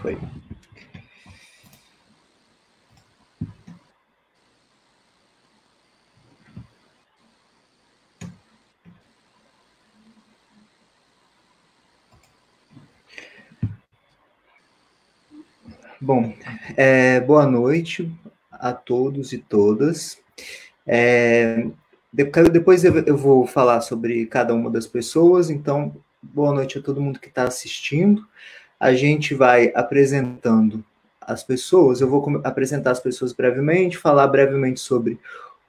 Foi. Bom, boa noite a todos e todas. Depois eu vou falar sobre cada uma das pessoas, então, boa noite a todo mundo que está assistindo. A gente vai apresentando as pessoas, eu vou apresentar as pessoas brevemente, falar brevemente sobre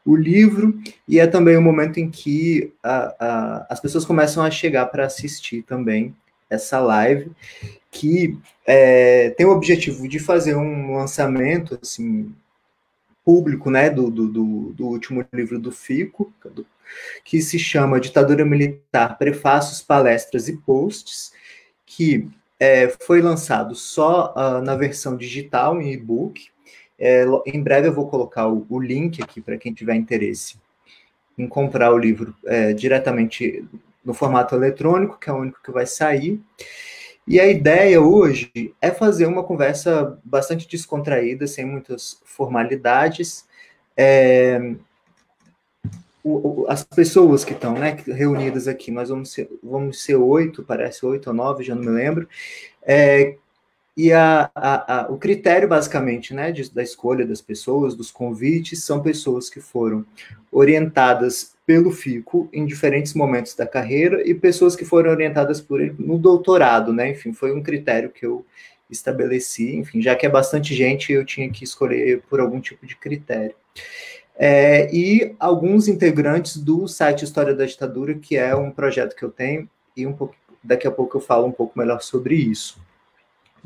o livro, e é também o momento em que as pessoas começam a chegar para assistir também essa live, que tem o objetivo de fazer um lançamento assim, público, né, do último livro do Fico, que se chama Ditadura Militar, Prefácios, Palestras e Posts, que foi lançado só na versão digital, em e-book. Em breve eu vou colocar o link aqui para quem tiver interesse em comprar o livro diretamente no formato eletrônico, que é o único que vai sair. E a ideia hoje é fazer uma conversa bastante descontraída, sem muitas formalidades. As pessoas que estão, né, reunidas aqui, nós vamos ser 8, parece 8 ou 9, já não me lembro. E o critério, basicamente, né, da escolha das pessoas, dos convites, são pessoas que foram orientadas pelo Fico em diferentes momentos da carreira e pessoas que foram orientadas por ele no doutorado, né? Enfim, foi um critério que eu estabeleci. Enfim, já que é bastante gente, eu tinha que escolher por algum tipo de critério. E alguns integrantes do site História da Ditadura, que é um projeto que eu tenho, e daqui a pouco eu falo um pouco melhor sobre isso.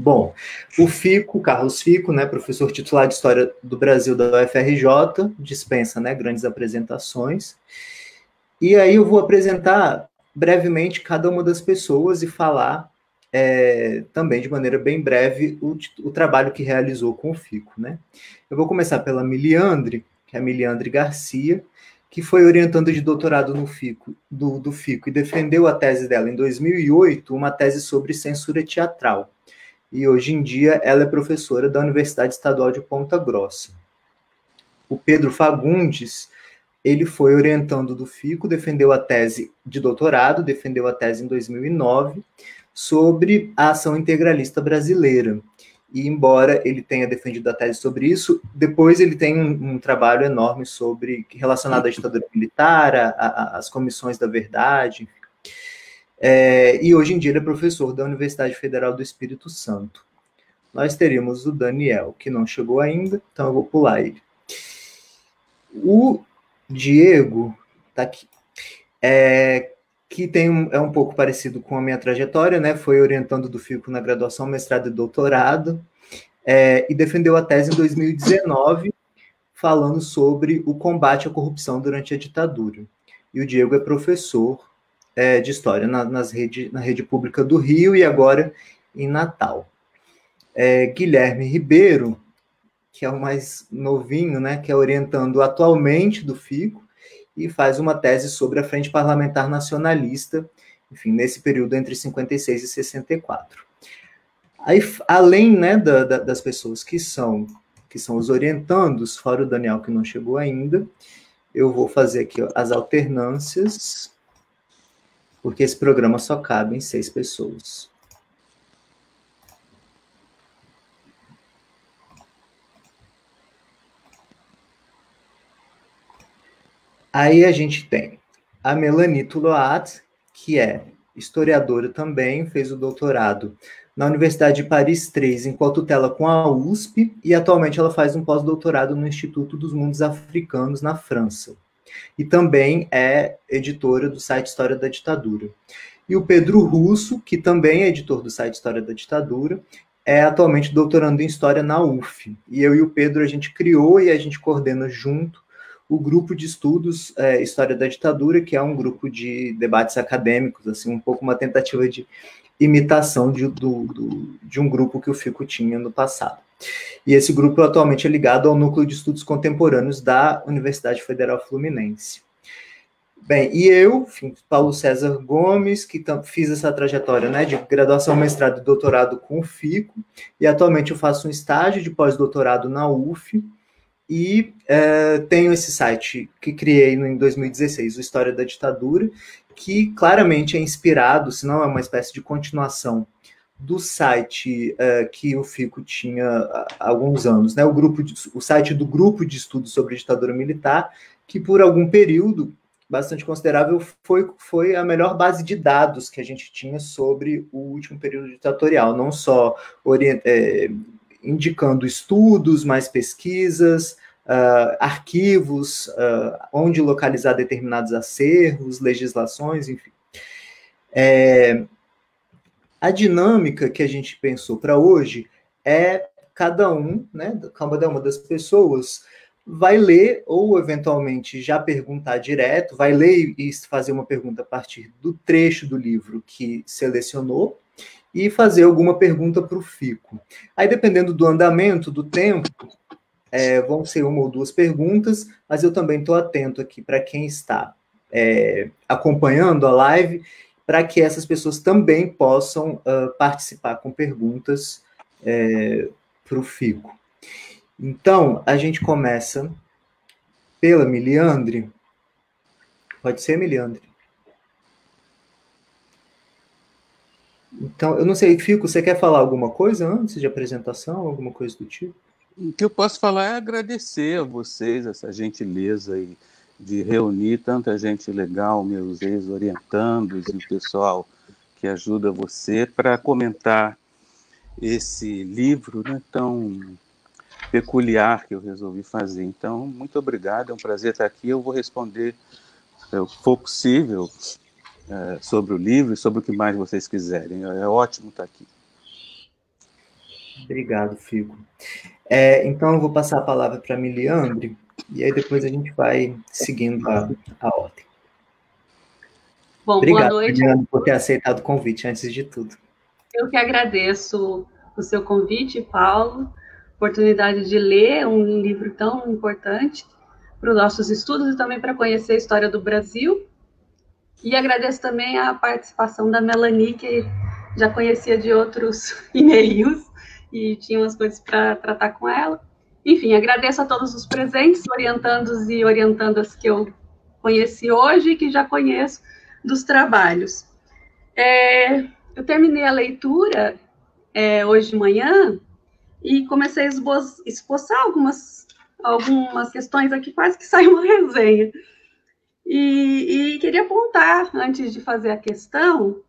Bom, o Fico, Carlos Fico, né, professor titular de História do Brasil da UFRJ, dispensa, né, grandes apresentações. E aí eu vou apresentar brevemente cada uma das pessoas e falar também de maneira bem breve o trabalho que realizou com o Fico, né. Eu vou começar pela Miliandre, que é a Miliandre Garcia, que foi orientando de doutorado no Fico, do Fico e defendeu a tese dela em 2008, uma tese sobre censura teatral. E hoje em dia ela é professora da Universidade Estadual de Ponta Grossa. O Pedro Fagundes, ele foi orientando do Fico, defendeu a tese de doutorado, defendeu a tese em 2009, sobre a ação integralista brasileira. E embora ele tenha defendido a tese sobre isso, depois ele tem um trabalho enorme relacionado à ditadura militar, às comissões da verdade, enfim. E hoje em dia ele é professor da Universidade Federal do Espírito Santo. Nós teríamos o Daniel, que não chegou ainda, então eu vou pular ele. O Diego está aqui, que é um pouco parecido com a minha trajetória, né? Foi orientando do Fico na graduação, mestrado e doutorado, e defendeu a tese em 2019, falando sobre o combate à corrupção durante a ditadura. E o Diego é professor de História na rede pública do Rio e agora em Natal. Guilherme Ribeiro, que é o mais novinho, né, que é orientando atualmente do Fico, e faz uma tese sobre a Frente Parlamentar Nacionalista, enfim, nesse período entre 56 e 64. Aí, além, né, das pessoas que são os orientandos, fora o Daniel, que não chegou ainda, eu vou fazer aqui as alternâncias, porque esse programa só cabe em 6 pessoas. Aí a gente tem a Melanie Tuloat, que é historiadora também, fez o doutorado na Universidade de Paris III, em co-tutela com a USP, e atualmente ela faz um pós-doutorado no Instituto dos Mundos Africanos, na França. E também é editora do site História da Ditadura. E o Pedro Russo, que também é editor do site História da Ditadura, é atualmente doutorando em História na UF. E eu e o Pedro, a gente criou e a gente coordena junto o grupo de estudos História da Ditadura, que é um grupo de debates acadêmicos, assim, um pouco uma tentativa de imitação de um grupo que o Fico tinha no passado. E esse grupo atualmente é ligado ao Núcleo de Estudos Contemporâneos da Universidade Federal Fluminense. Bem, e eu, enfim, Paulo César Gomes, que fiz essa trajetória, né, de graduação, mestrado e doutorado com o FICO, e atualmente eu faço um estágio de pós-doutorado na UF, e tenho esse site que criei em 2016, o História da Ditadura, que claramente é inspirado, se não é uma espécie de continuação do site que o FICO tinha há alguns anos, né? O site do Grupo de Estudos sobre Ditadura Militar, que por algum período bastante considerável foi a melhor base de dados que a gente tinha sobre o último período ditatorial, não só indicando estudos, mais pesquisas, arquivos, onde localizar determinados acervos, legislações, enfim. A dinâmica que a gente pensou para hoje é cada um, né, cada uma das pessoas vai ler ou eventualmente já perguntar direto, vai ler e fazer uma pergunta a partir do trecho do livro que selecionou e fazer alguma pergunta para o FICO. Aí, dependendo do andamento, do tempo, vão ser uma ou duas perguntas, mas eu também estou atento aqui para quem está acompanhando a live, para que essas pessoas também possam participar com perguntas para o FICO. Então, a gente começa pela Miliandre. Pode ser, Miliandre? Então, eu não sei, Fico, você quer falar alguma coisa antes de apresentação, alguma coisa do tipo? O que eu posso falar é agradecer a vocês essa gentileza aí de reunir tanta gente legal, meus ex-orientandos e o pessoal que ajuda você para comentar esse livro, né, tão peculiar que eu resolvi fazer. Então, muito obrigado, é um prazer estar aqui. Eu vou responder o que for possível sobre o livro e sobre o que mais vocês quiserem. É ótimo estar aqui. Obrigado, Fico. Então, eu vou passar a palavra para a Miliandre, e aí depois a gente vai seguindo a ordem. Bom, obrigado, boa noite, Miliandre, por ter aceitado o convite, antes de tudo. Eu que agradeço o seu convite, Paulo, oportunidade de ler um livro tão importante para os nossos estudos e também para conhecer a história do Brasil. E agradeço também a participação da Melanie, que já conhecia de outros e-mails e tinha umas coisas para tratar com ela. Enfim, agradeço a todos os presentes, orientandos e orientandas que eu conheci hoje e que já conheço dos trabalhos. Eu terminei a leitura hoje de manhã e comecei a esboçar algumas questões aqui, quase que saiu uma resenha. E queria apontar, antes de fazer a questão,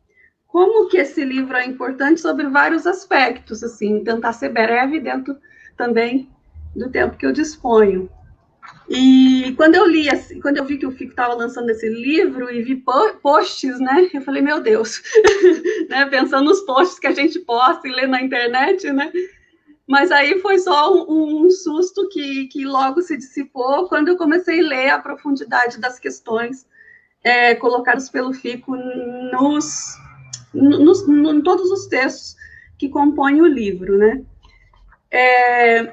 como que esse livro é importante sobre vários aspectos, assim, tentar ser breve dentro também do tempo que eu disponho. E quando eu li, assim, quando eu vi que o Fico estava lançando esse livro e vi posts, né, eu falei, meu Deus, né, pensando nos posts que a gente posta e lê na internet, né, mas aí foi só um susto que logo se dissipou quando eu comecei a ler a profundidade das questões colocadas pelo Fico em todos os textos que compõem o livro, né.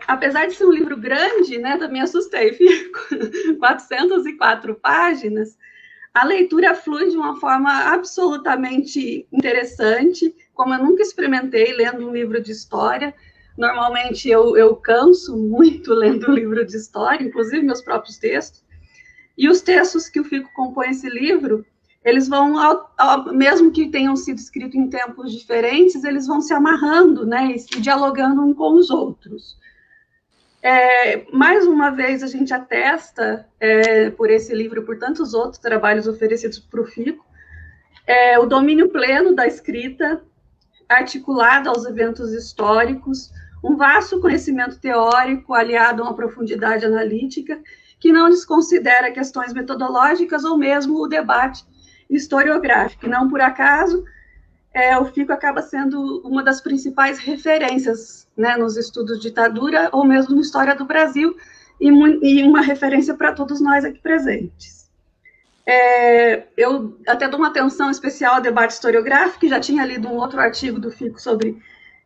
Apesar de ser um livro grande, né, também assustei, Fico, 404 páginas, a leitura flui de uma forma absolutamente interessante, como eu nunca experimentei lendo um livro de história. Normalmente eu canso muito lendo um livro de história, inclusive meus próprios textos, e os textos que o Fico compõe esse livro, eles vão, mesmo que tenham sido escritos em tempos diferentes, eles vão se amarrando, né, e dialogando uns com os outros. Mais uma vez, a gente atesta, por esse livro e por tantos outros trabalhos oferecidos para o Fico, o domínio pleno da escrita, articulado aos eventos históricos, um vasto conhecimento teórico aliado a uma profundidade analítica, que não desconsidera questões metodológicas ou mesmo o debate historiográfico. E não por acaso, o Fico acaba sendo uma das principais referências, né, nos estudos de ditadura ou mesmo na história do Brasil, e uma referência para todos nós aqui presentes. Eu até dou uma atenção especial ao debate historiográfico, já tinha lido um outro artigo do Fico sobre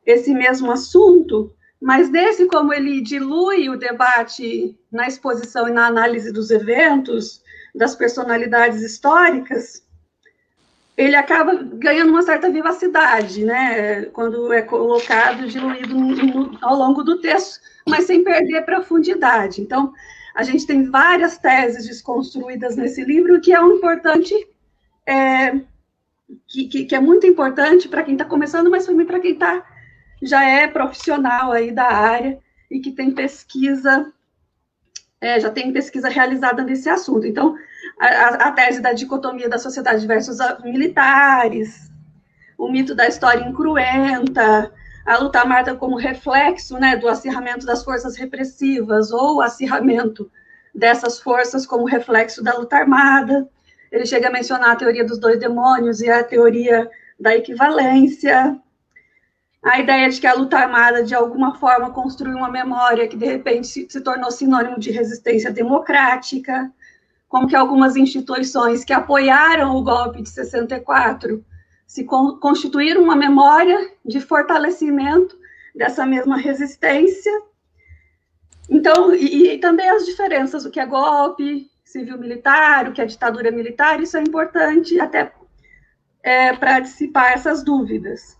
esse mesmo assunto, mas desse, como ele dilui o debate na exposição e na análise dos eventos, das personalidades históricas, ele acaba ganhando uma certa vivacidade, né, quando é colocado, diluído ao longo do texto, mas sem perder profundidade. Então, a gente tem várias teses desconstruídas nesse livro, que é um importante, que é muito importante para quem está começando, mas também para quem já é profissional aí da área e que tem pesquisa, já tem pesquisa realizada nesse assunto. Então, a tese da dicotomia da sociedade versus militares, o mito da história incruenta, a luta armada como reflexo, né, do acirramento das forças repressivas, ou o acirramento dessas forças como reflexo da luta armada. Ele chega a mencionar a teoria dos dois demônios e a teoria da equivalência, a ideia de que a luta armada, de alguma forma, construiu uma memória que, de repente, se tornou sinônimo de resistência democrática, como que algumas instituições que apoiaram o golpe de 64 se constituíram uma memória de fortalecimento dessa mesma resistência. Então, e também as diferenças, o que é golpe civil-militar, o que é ditadura militar, isso é importante até para dissipar essas dúvidas.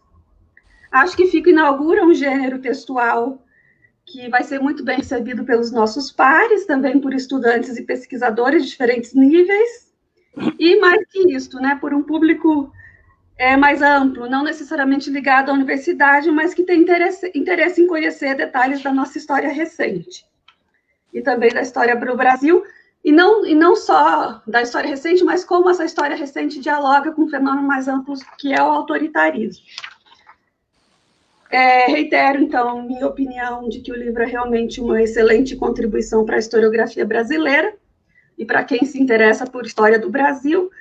Acho que FICO inaugura um gênero textual que vai ser muito bem recebido pelos nossos pares, também por estudantes e pesquisadores de diferentes níveis, e mais que isso, né, por um público mais amplo, não necessariamente ligado à universidade, mas que tem interesse em conhecer detalhes da nossa história recente, e também da história para o Brasil, e não só da história recente, mas como essa história recente dialoga com um fenômeno mais amplo, que é o autoritarismo. Reitero, então, minha opinião de que o livro é realmente uma excelente contribuição para a historiografia brasileira e para quem se interessa por história do Brasil,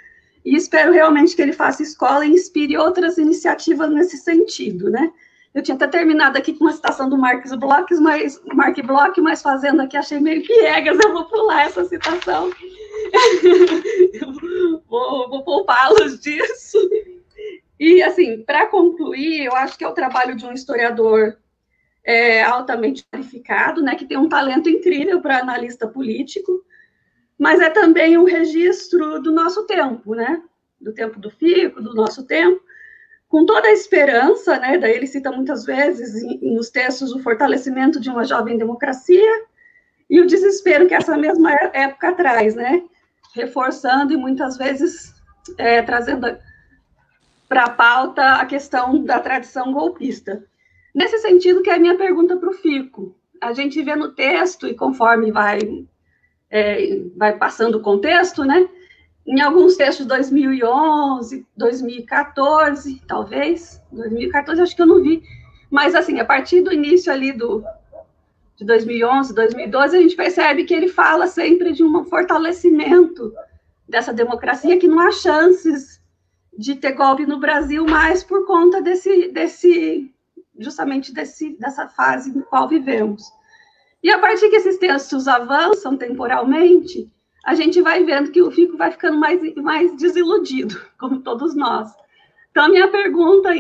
e espero realmente que ele faça escola e inspire outras iniciativas nesse sentido, né? Eu tinha até terminado aqui com uma citação do Mark Bloch, mas fazendo aqui, achei meio piegas, eu vou pular essa citação. vou poupá-los disso. E, assim, para concluir, eu acho que é o trabalho de um historiador altamente qualificado, né, que tem um talento incrível para analista político, mas é também um registro do nosso tempo, né, do tempo do FICO, do nosso tempo, com toda a esperança, né, daí ele cita muitas vezes nos textos o fortalecimento de uma jovem democracia e o desespero que essa mesma época traz, né, reforçando e muitas vezes trazendo para a pauta a questão da tradição golpista. Nesse sentido, que é a minha pergunta para o FICO. A gente vê no texto, e conforme vai passando o contexto, né? Em alguns textos de 2011, 2014, talvez, 2014 acho que eu não vi, mas assim, a partir do início ali de 2011, 2012, a gente percebe que ele fala sempre de um fortalecimento dessa democracia, que não há chances de ter golpe no Brasil, mais por conta justamente dessa fase no qual vivemos. E a partir que esses textos avançam temporalmente, a gente vai vendo que o FICO vai ficando mais desiludido, como todos nós. Então, a minha pergunta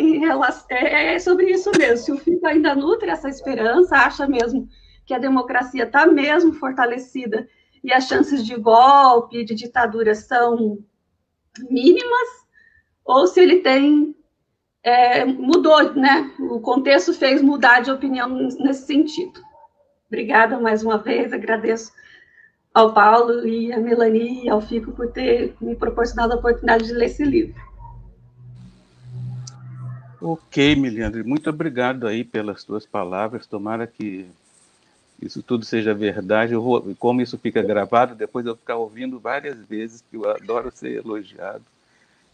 é sobre isso mesmo, se o FICO ainda nutre essa esperança, acha mesmo que a democracia está mesmo fortalecida e as chances de golpe, de ditadura são mínimas, ou se ele mudou, né? O contexto fez mudar de opinião nesse sentido. Obrigada mais uma vez, agradeço ao Paulo e a Melanie e ao FICO por ter me proporcionado a oportunidade de ler esse livro. Ok, Miliandre, muito obrigado aí pelas tuas palavras, tomara que isso tudo seja verdade. Como isso fica gravado, depois eu vou ficar ouvindo várias vezes, que eu adoro ser elogiado.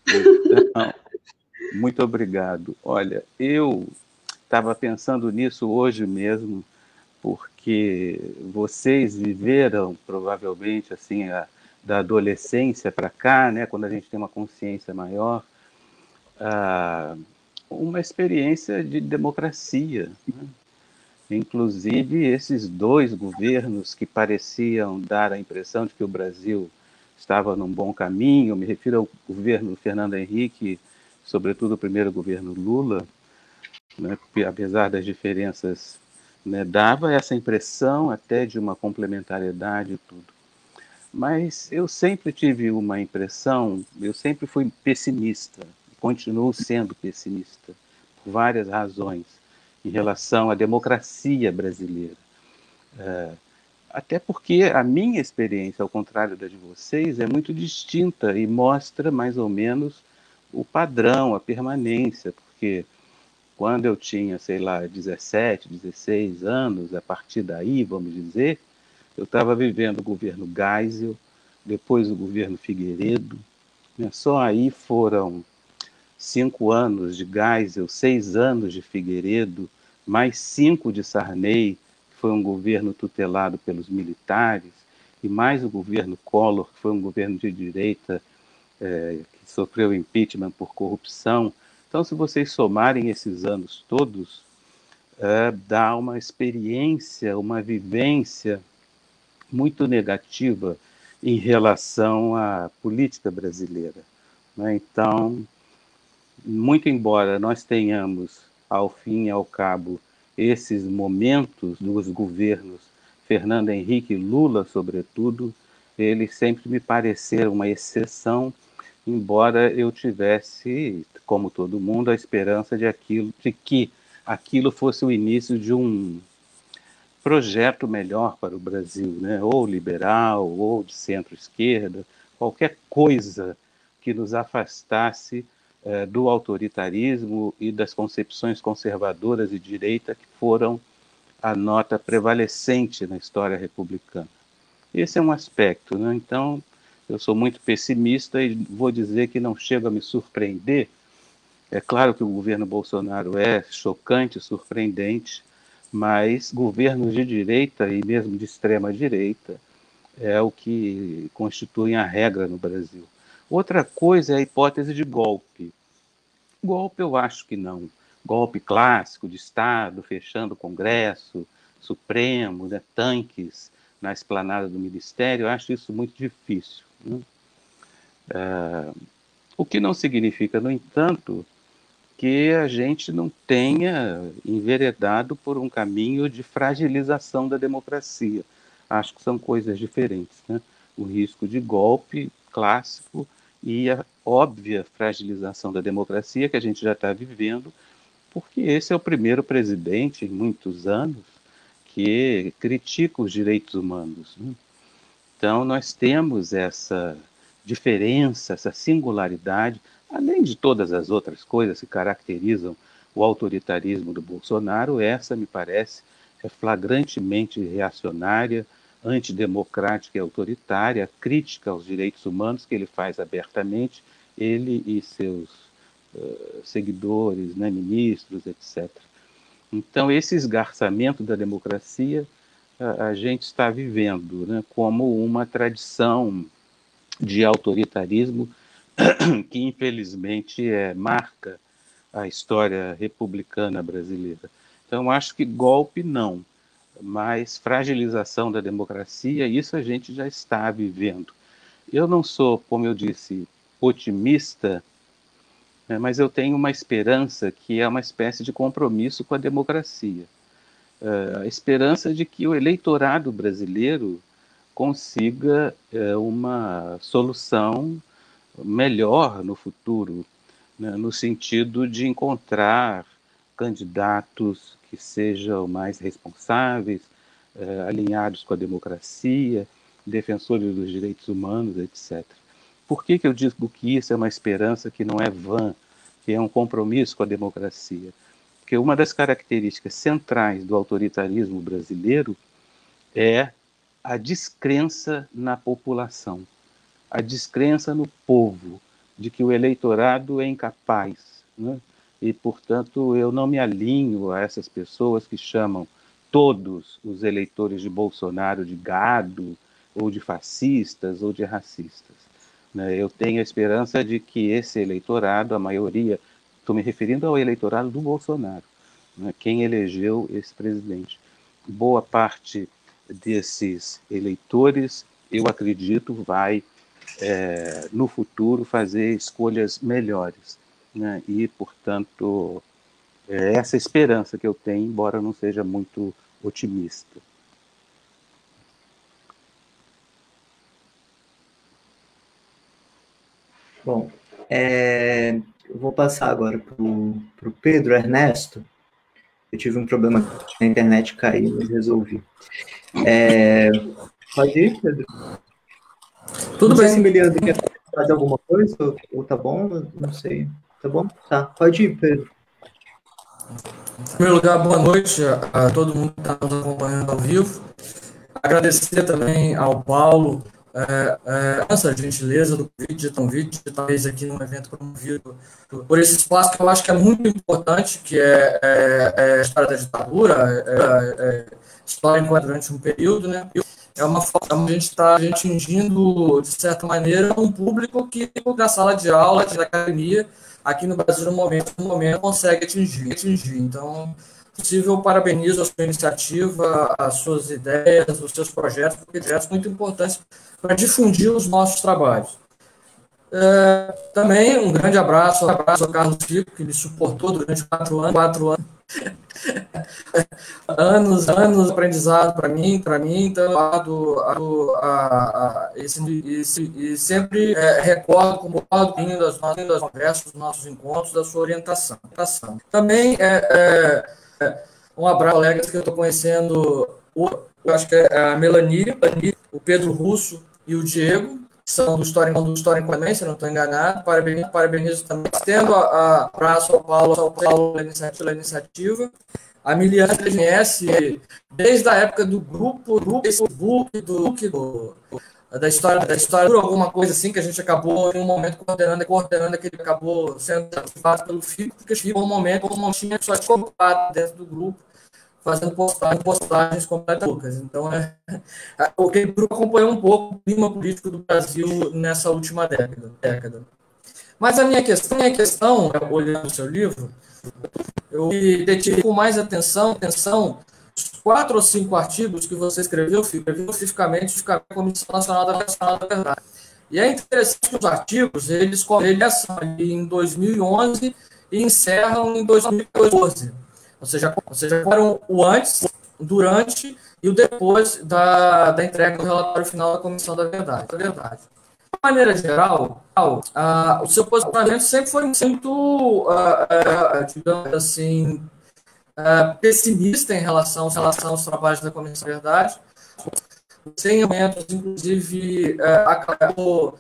Então, muito obrigado. Olha, eu estava pensando nisso hoje mesmo, porque vocês viveram, provavelmente, assim, da adolescência para cá, né, quando a gente tem uma consciência maior, uma experiência de democracia, né? Inclusive, esses dois governos que pareciam dar a impressão de que o Brasil estava num bom caminho, me refiro ao governo Fernando Henrique, sobretudo o primeiro governo Lula, né, apesar das diferenças, né, dava essa impressão até de uma complementariedade e tudo. Mas eu sempre tive uma impressão, eu sempre fui pessimista, continuo sendo pessimista, por várias razões, em relação à democracia brasileira. Até porque a minha experiência, ao contrário da de vocês, é muito distinta e mostra mais ou menos o padrão, a permanência, porque quando eu tinha, sei lá, 17, 16 anos, a partir daí, vamos dizer, eu estava vivendo o governo Geisel, depois o governo Figueiredo, né? Só aí foram 5 anos de Geisel, 6 anos de Figueiredo, mais 5 de Sarney, que foi um governo tutelado pelos militares, e mais o governo Collor, que foi um governo de direita, que sofreu impeachment por corrupção. Então, se vocês somarem esses anos todos, dá uma experiência, uma vivência muito negativa em relação à política brasileira, né? Então, muito embora nós tenhamos, ao fim e ao cabo, esses momentos dos governos Fernando Henrique e Lula, sobretudo, eles sempre me pareceram uma exceção, embora eu tivesse, como todo mundo, a esperança de que aquilo fosse o início de um projeto melhor para o Brasil, né? Ou liberal, ou de centro-esquerda, qualquer coisa que nos afastasse do autoritarismo e das concepções conservadoras e direita que foram a nota prevalecente na história republicana. Esse é um aspecto, né? Então, eu sou muito pessimista e vou dizer que não chego a me surpreender. É claro que o governo Bolsonaro é chocante, surpreendente, mas governos de direita e mesmo de extrema direita é o que constitui a regra no Brasil. Outra coisa é a hipótese de golpe. Golpe eu acho que não. Golpe clássico de Estado, fechando o Congresso, Supremo, né, tanques na esplanada do Ministério, eu acho isso muito difícil, né? O que não significa, no entanto, que a gente não tenha enveredado por um caminho de fragilização da democracia. Acho que são coisas diferentes, né? O risco de golpe clássico e a óbvia fragilização da democracia que a gente já está vivendo, porque esse é o primeiro presidente em muitos anos que critica os direitos humanos, né? Então, nós temos essa diferença, essa singularidade, além de todas as outras coisas que caracterizam o autoritarismo do Bolsonaro, essa, me parece, é flagrantemente reacionária, antidemocrática e autoritária, crítica aos direitos humanos que ele faz abertamente, ele e seus seguidores, né, ministros, etc. Então, esse esgarçamento da democracia a gente está vivendo, né, como uma tradição de autoritarismo que, infelizmente, marca a história republicana brasileira. Então, acho que golpe não, mas fragilização da democracia, isso a gente já está vivendo. Eu não sou, como eu disse, otimista, né, mas eu tenho uma esperança que é uma espécie de compromisso com a democracia. A esperança de que o eleitorado brasileiro consiga uma solução melhor no futuro, né, no sentido de encontrar candidatos que sejam mais responsáveis, alinhados com a democracia, defensores dos direitos humanos, etc. Por que eu digo que isso é uma esperança que não é vã, que é um compromisso com a democracia? Porque uma das características centrais do autoritarismo brasileiro é a descrença na população, a descrença no povo, de que o eleitorado é incapaz, né? E, portanto, eu não me alinho a essas pessoas que chamam todos os eleitores de Bolsonaro de gado, ou de fascistas, ou de racistas, né? Eu tenho a esperança de que esse eleitorado, a maioria, estou me referindo ao eleitorado do Bolsonaro, né, quem elegeu esse presidente. Boa parte desses eleitores, eu acredito, vai, no futuro, fazer escolhas melhores, né? E, portanto, é essa esperança que eu tenho, embora eu não seja muito otimista. Bom, eu vou passar agora para o Pedro Ernesto. Eu tive um problema que a internet caiu, mas resolvi. Pode ir, Pedro? Tudo não sei bem. se Emiliano quer fazer alguma coisa, ou tá bom, não sei. Tá bom? Tá, pode ir, Pedro. Em primeiro lugar, boa noite a todo mundo que está nos acompanhando ao vivo. Agradecer também ao Paulo essa gentileza do convite, talvez aqui num evento promovido por esse espaço que eu acho que é muito importante, que é a história da ditadura, história durante um período, né? É uma forma de a gente estar atingindo, de certa maneira, um público que na sala de aula, na academia, aqui no Brasil, no momento consegue atingir. Então, se possível, parabenizo a sua iniciativa, as suas ideias, os seus projetos, porque projetos muito importantes para difundir os nossos trabalhos. Também um grande abraço ao Carlos Chico, que me suportou durante 4 anos de aprendizado para mim, então, e sempre recordo como das nossas conversas, dos nossos encontros, da sua orientação. Também um abraço, colegas que eu estou conhecendo, eu acho que é a Melanie, o Pedro Russo e o Diego, que são do História em Quadrinhos, se não estou enganado. Parabenizo também. Estendo abraço ao Paulo pela iniciativa. A Miliana conhece desde a época do grupo Facebook, da história, alguma coisa assim, que a gente acabou em um momento coordenando aquele acabou sendo ativado pelo FICO, porque chegou um momento como tinha só de contato dentro do grupo, fazendo postagens completamente loucas. Então, aquele grupo acompanhou um pouco o clima político do Brasil nessa última década. Mas a minha questão, olhando o seu livro, eu detive com mais atenção os 4 ou 5 artigos que você escreveu especificamente a Comissão Nacional da Verdade. E é interessante que os artigos, eles começam em 2011 e encerram em 2014. Ou seja, foram o antes, durante e o depois da entrega do relatório final da Comissão da Verdade. De maneira geral, o seu posicionamento sempre foi muito, digamos assim, pessimista em relação aos trabalhos da Comissão da Verdade. Sem momentos, inclusive, acabou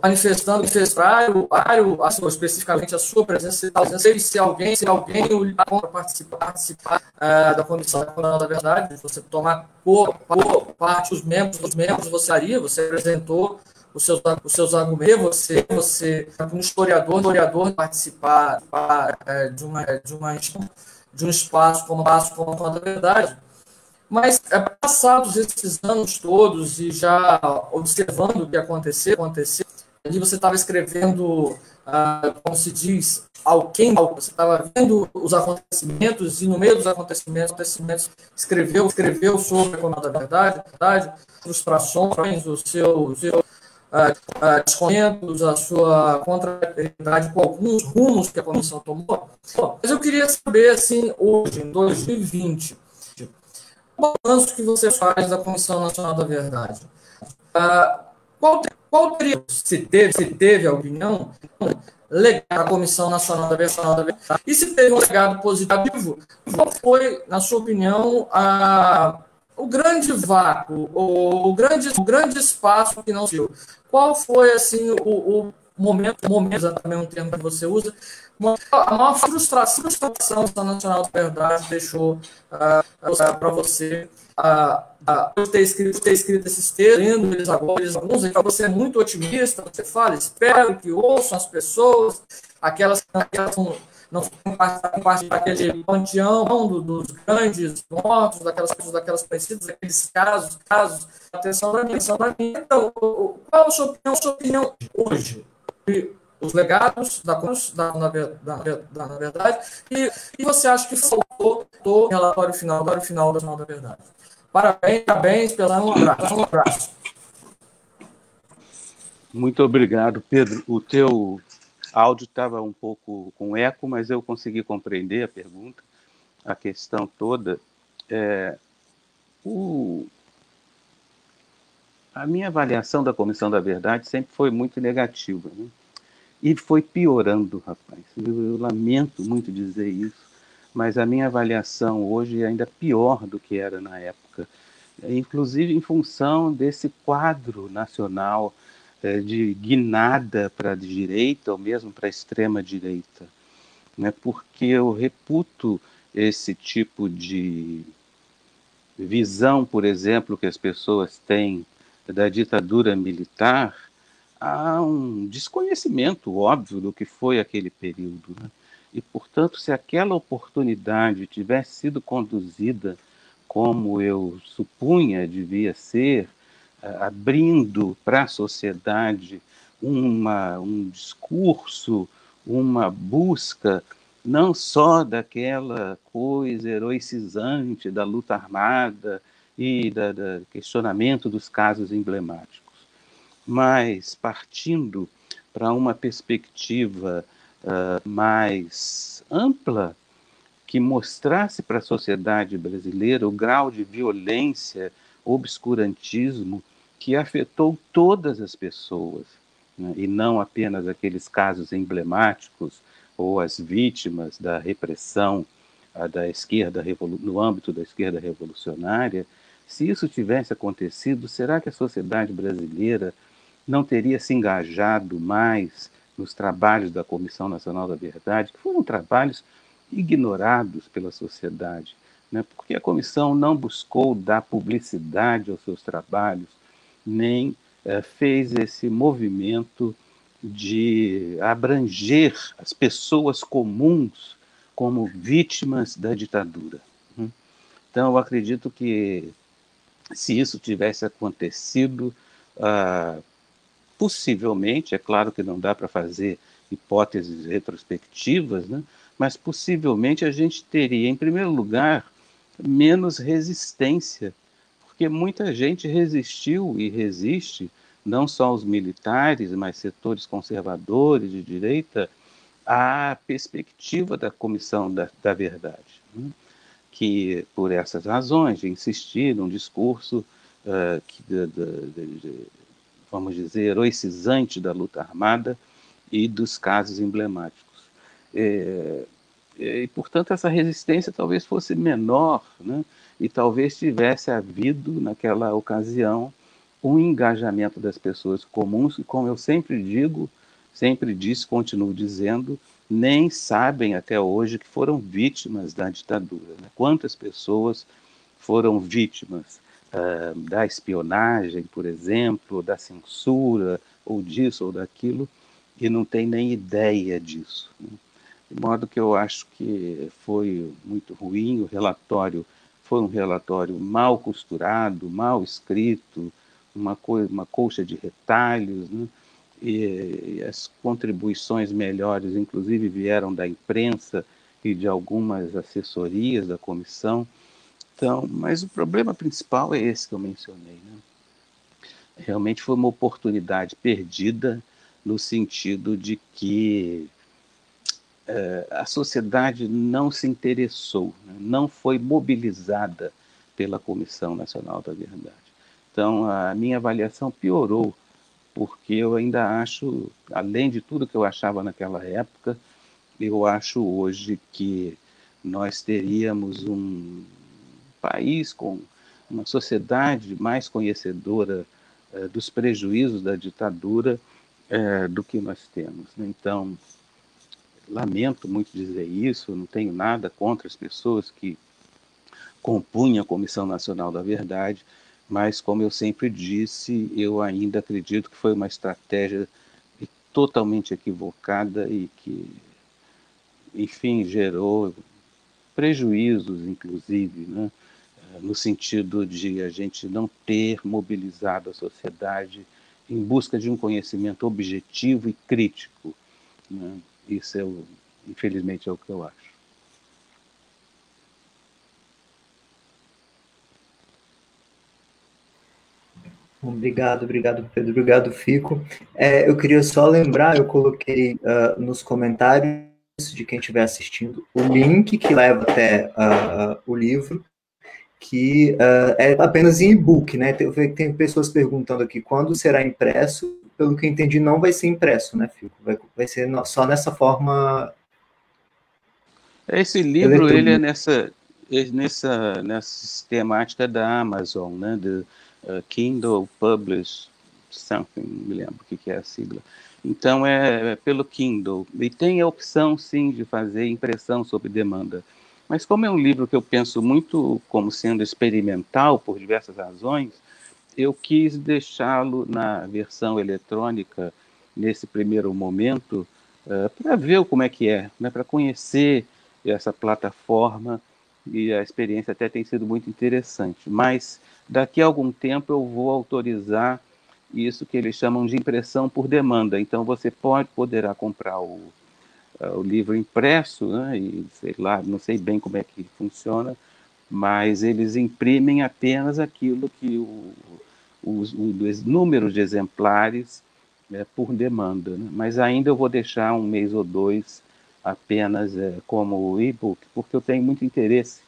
manifestando especificamente a sua presença, se alguém o para participar da Comissão da Verdade, você tomar parte dos membros, você apresentou os seus argumentos, você um historiador participar de um espaço como a da Verdade. Mas, passados esses anos todos e já observando o que aconteceu, ali você estava escrevendo, como se diz, você estava vendo os acontecimentos e, no meio dos acontecimentos escreveu sobre a Comissão da Verdade, frustrações, o seu descontentos, a sua contrariedade com alguns rumos que a comissão tomou. Mas eu queria saber, assim, hoje, em 2020, o balanço que você faz da Comissão Nacional da Verdade. Qual teria, se teve a opinião, legado da Comissão Nacional da Verdade? E se teve um legado positivo, qual foi, na sua opinião, o grande vácuo, o grande espaço que não se deu? Qual foi, assim, o momento, exatamente um termo que você usa, a maior frustração que a Comissão Nacional da Verdade deixou para você ter escrito esses textos, lendo eles agora, alguns, você é muito otimista, você fala, espero que ouçam as pessoas, aquelas não fazem parte daquele panteão dos grandes mortos, daquelas conhecidas, aqueles casos, atenção da minha. Então, qual a sua opinião hoje? Os legados na verdade, e você acha que faltou o relatório final da Verdade? Parabéns, um abraço. Muito obrigado, Pedro. O teu áudio estava um pouco com eco, mas eu consegui compreender a pergunta, a questão toda. A minha avaliação da Comissão da Verdade sempre foi muito negativa, né? E foi piorando, rapaz. Eu lamento muito dizer isso, mas a minha avaliação hoje é ainda pior do que era na época, inclusive em função desse quadro nacional de guinada para a direita ou mesmo para a extrema-direita, né? Porque eu reputo esse tipo de visão, por exemplo, que as pessoas têm da ditadura militar. Há um desconhecimento óbvio do que foi aquele período, né? E, portanto, se aquela oportunidade tivesse sido conduzida como eu supunha devia ser, abrindo para a sociedade um discurso, uma busca não só daquela coisa heroicizante da luta armada e do questionamento dos casos emblemáticos, mas partindo para uma perspectiva mais ampla, que mostrasse para a sociedade brasileira o grau de violência, obscurantismo que afetou todas as pessoas, né? E não apenas aqueles casos emblemáticos ou as vítimas da repressão da esquerda no âmbito da esquerda revolucionária. Se isso tivesse acontecido, será que a sociedade brasileira não teria se engajado mais nos trabalhos da Comissão Nacional da Verdade, que foram trabalhos ignorados pela sociedade, né? Porque a comissão não buscou dar publicidade aos seus trabalhos, nem fez esse movimento de abranger as pessoas comuns como vítimas da ditadura. Então, eu acredito que se isso tivesse acontecido, possivelmente, é claro que não dá para fazer hipóteses retrospectivas, né? Mas possivelmente a gente teria, em primeiro lugar, menos resistência, porque muita gente resistiu e resiste, não só os militares, mas setores conservadores de direita, à perspectiva da Comissão da Verdade, né? Que, por essas razões, de insistir num discurso vamos dizer, heroicizante da luta armada e dos casos emblemáticos. E, portanto, essa resistência talvez fosse menor, né? E talvez tivesse havido, naquela ocasião, um engajamento das pessoas comuns, e, como eu sempre digo, sempre disse, continuo dizendo, nem sabem até hoje que foram vítimas da ditadura, né? Quantas pessoas foram vítimas da espionagem, por exemplo, da censura, ou disso ou daquilo, e não tem nem ideia disso, né? De modo que eu acho que foi muito ruim. O relatório foi um relatório mal costurado, mal escrito, uma colcha de retalhos, né? E as contribuições melhores, inclusive, vieram da imprensa e de algumas assessorias da comissão. Então, mas o problema principal é esse que eu mencionei, né? Realmente foi uma oportunidade perdida, no sentido de que a sociedade não se interessou, né? Não foi mobilizada pela Comissão Nacional da Verdade. Então, a minha avaliação piorou, porque eu ainda acho, além de tudo que eu achava naquela época, eu acho hoje que nós teríamos um país com uma sociedade mais conhecedora dos prejuízos da ditadura do que nós temos, né? Então, lamento muito dizer isso, não tenho nada contra as pessoas que compunham a Comissão Nacional da Verdade, mas, como eu sempre disse, eu ainda acredito que foi uma estratégia totalmente equivocada e que, enfim, gerou prejuízos, inclusive, né? No sentido de a gente não ter mobilizado a sociedade em busca de um conhecimento objetivo e crítico, né? Isso, infelizmente, é o que eu acho. Obrigado, Pedro, obrigado, Fico. Eu queria só lembrar, eu coloquei nos comentários de quem estiver assistindo o link que leva até o livro, que é apenas em e-book, né? Tem pessoas perguntando aqui quando será impresso. pelo que eu entendi, não vai ser impresso, né, Fico? Vai ser só nessa forma. Esse livro, ele é nessa sistemática da Amazon, né, do Kindle Publish Something, me lembro o que é a sigla. Então, é pelo Kindle. E tem a opção, sim, de fazer impressão sob demanda. Mas como é um livro que eu penso muito como sendo experimental, por diversas razões, eu quis deixá-lo na versão eletrônica, nesse primeiro momento, para ver como é que é, né, para conhecer essa plataforma, e a experiência até tem sido muito interessante. Mas daqui a algum tempo eu vou autorizar isso que eles chamam de impressão por demanda. Então você poderá comprar o livro impresso, né, e sei lá, não sei bem como é que funciona, mas eles imprimem apenas aquilo que os números de exemplares por demanda, né? Mas ainda eu vou deixar um mês ou dois apenas como e-book, porque eu tenho muito interesse,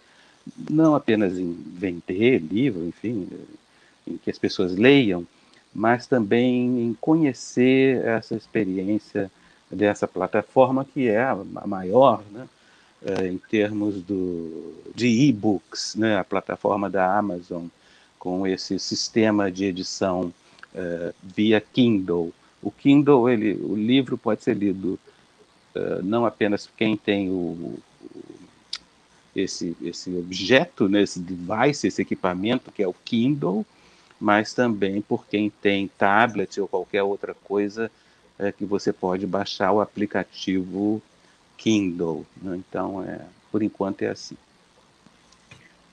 não apenas em vender livro, enfim, em que as pessoas leiam, mas também em conhecer essa experiência dessa plataforma, que é a maior, né, em termos de e-books, né, a plataforma da Amazon, com esse sistema de edição via Kindle. O Kindle, o livro pode ser lido não apenas por quem tem esse objeto, né, esse device, esse equipamento que é o Kindle, mas também por quem tem tablet ou qualquer outra coisa que você pode baixar o aplicativo Kindle, né? Então, por enquanto é assim.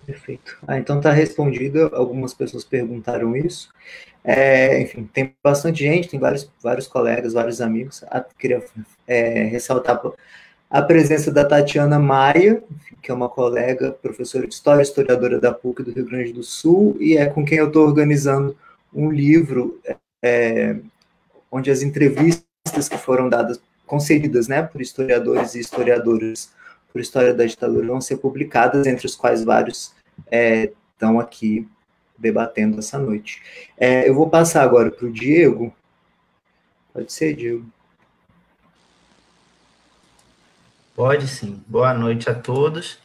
Perfeito. Então está respondido. Algumas pessoas perguntaram isso. Enfim, tem bastante gente, tem vários colegas, vários amigos. Queria ressaltar a presença da Tatiana Maia, que é uma colega, professora de História, historiadora da PUC do Rio Grande do Sul, e é com quem eu estou organizando um livro onde as entrevistas que foram dadas, concedidas, né, por historiadores e historiadoras por história da ditadura, vão ser publicadas, entre os quais vários estão aqui debatendo essa noite. Eu vou passar agora para o Diego. Pode ser, Diego? Pode sim. Boa noite a todos.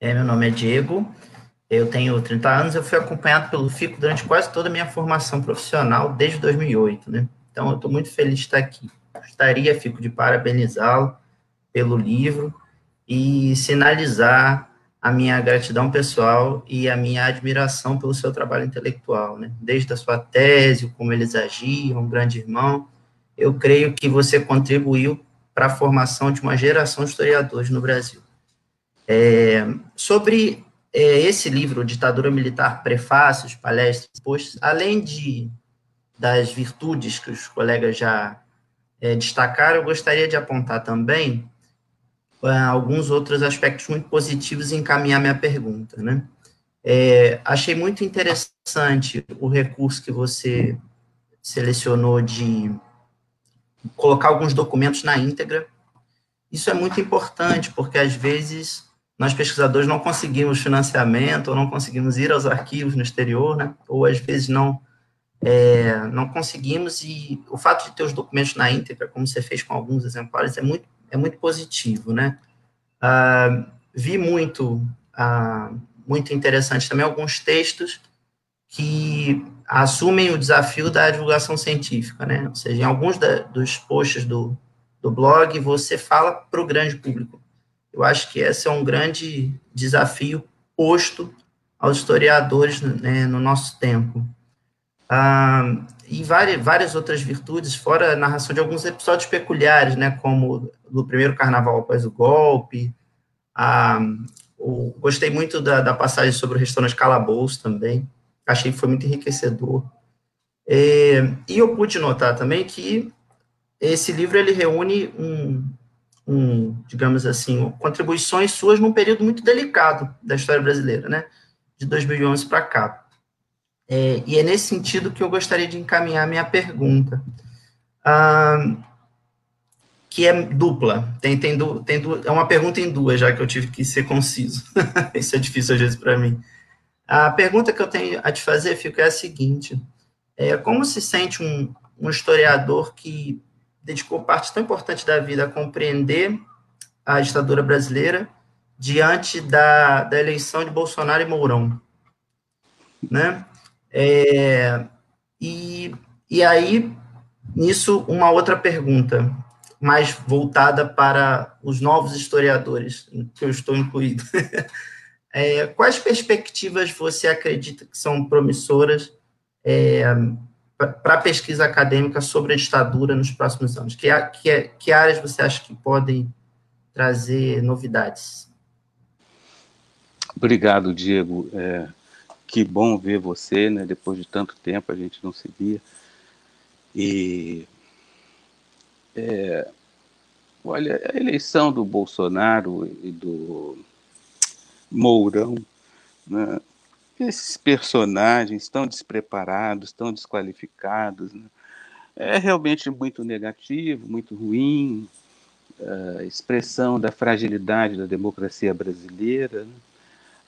Meu nome é Diego, eu tenho 30 anos, eu fui acompanhado pelo FICO durante quase toda a minha formação profissional, desde 2008, né? Então, eu estou muito feliz de estar aqui. Gostaria, FICO, de parabenizá-lo pelo livro e sinalizar a minha gratidão pessoal e a minha admiração pelo seu trabalho intelectual, né? Desde a sua tese, como eles agiam, um grande irmão, eu creio que você contribuiu para a formação de uma geração de historiadores no Brasil. Sobre esse livro, Ditadura Militar, Prefácios, Palestras, Posts, além das virtudes que os colegas já destacaram, eu gostaria de apontar também alguns outros aspectos muito positivos e encaminhar minha pergunta, né? Achei muito interessante o recurso que você selecionou de colocar alguns documentos na íntegra. Isso é muito importante, porque às vezes nós pesquisadores não conseguimos financiamento, ou não conseguimos ir aos arquivos no exterior, né? Ou às vezes não conseguimos, e o fato de ter os documentos na íntegra, como você fez com alguns exemplares, é muito positivo, né? Vi muito interessante também alguns textos que assumem o desafio da divulgação científica, né? Ou seja, em alguns dos posts do blog, você fala para o grande público. Eu acho que esse é um grande desafio posto aos historiadores, né, no nosso tempo. E várias outras virtudes, fora a narração de alguns episódios peculiares, né, como do primeiro carnaval após o golpe. Gostei muito da passagem sobre o restaurante Calabouço também, achei que foi muito enriquecedor. E eu pude notar também que esse livro ele reúne digamos assim, contribuições suas num período muito delicado da história brasileira, né, de 2011 para cá. E é nesse sentido que eu gostaria de encaminhar a minha pergunta, que é dupla. É uma pergunta em duas, já que eu tive que ser conciso. Isso é difícil às vezes para mim. A pergunta que eu tenho a te fazer, Fico, é a seguinte: como se sente um historiador que dedicou parte tão importante da vida a compreender a ditadura brasileira diante da eleição de Bolsonaro e Mourão, né? E aí, nisso, uma outra pergunta, mais voltada para os novos historiadores, em que eu estou incluído. Quais perspectivas você acredita que são promissoras para a pesquisa acadêmica sobre a ditadura nos próximos anos? Que áreas você acha que podem trazer novidades? Obrigado, Diego. Que bom ver você, né? Depois de tanto tempo a gente não se via. E olha, a eleição do Bolsonaro e do Mourão, né? Esses personagens tão despreparados, tão desqualificados, né? É realmente muito negativo, muito ruim, a expressão da fragilidade da democracia brasileira, né?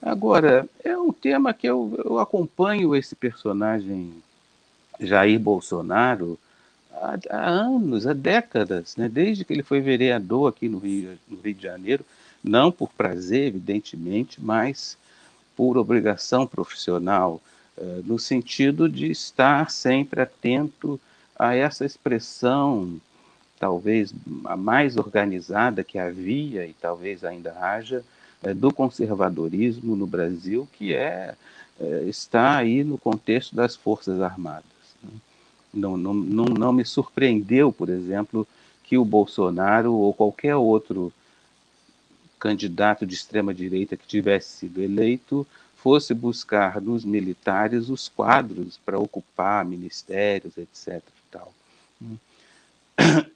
Agora, é um tema que eu acompanho esse personagem Jair Bolsonaro há anos, há décadas, né? Desde que ele foi vereador aqui no Rio de Janeiro, não por prazer, evidentemente, mas por obrigação profissional, no sentido de estar sempre atento a essa expressão, talvez a mais organizada que havia e talvez ainda haja, do conservadorismo no Brasil, que está aí no contexto das Forças Armadas, né? Não me surpreendeu, por exemplo, que o Bolsonaro ou qualquer outro candidato de extrema-direita que tivesse sido eleito fosse buscar nos militares os quadros para ocupar ministérios, etc. E tal.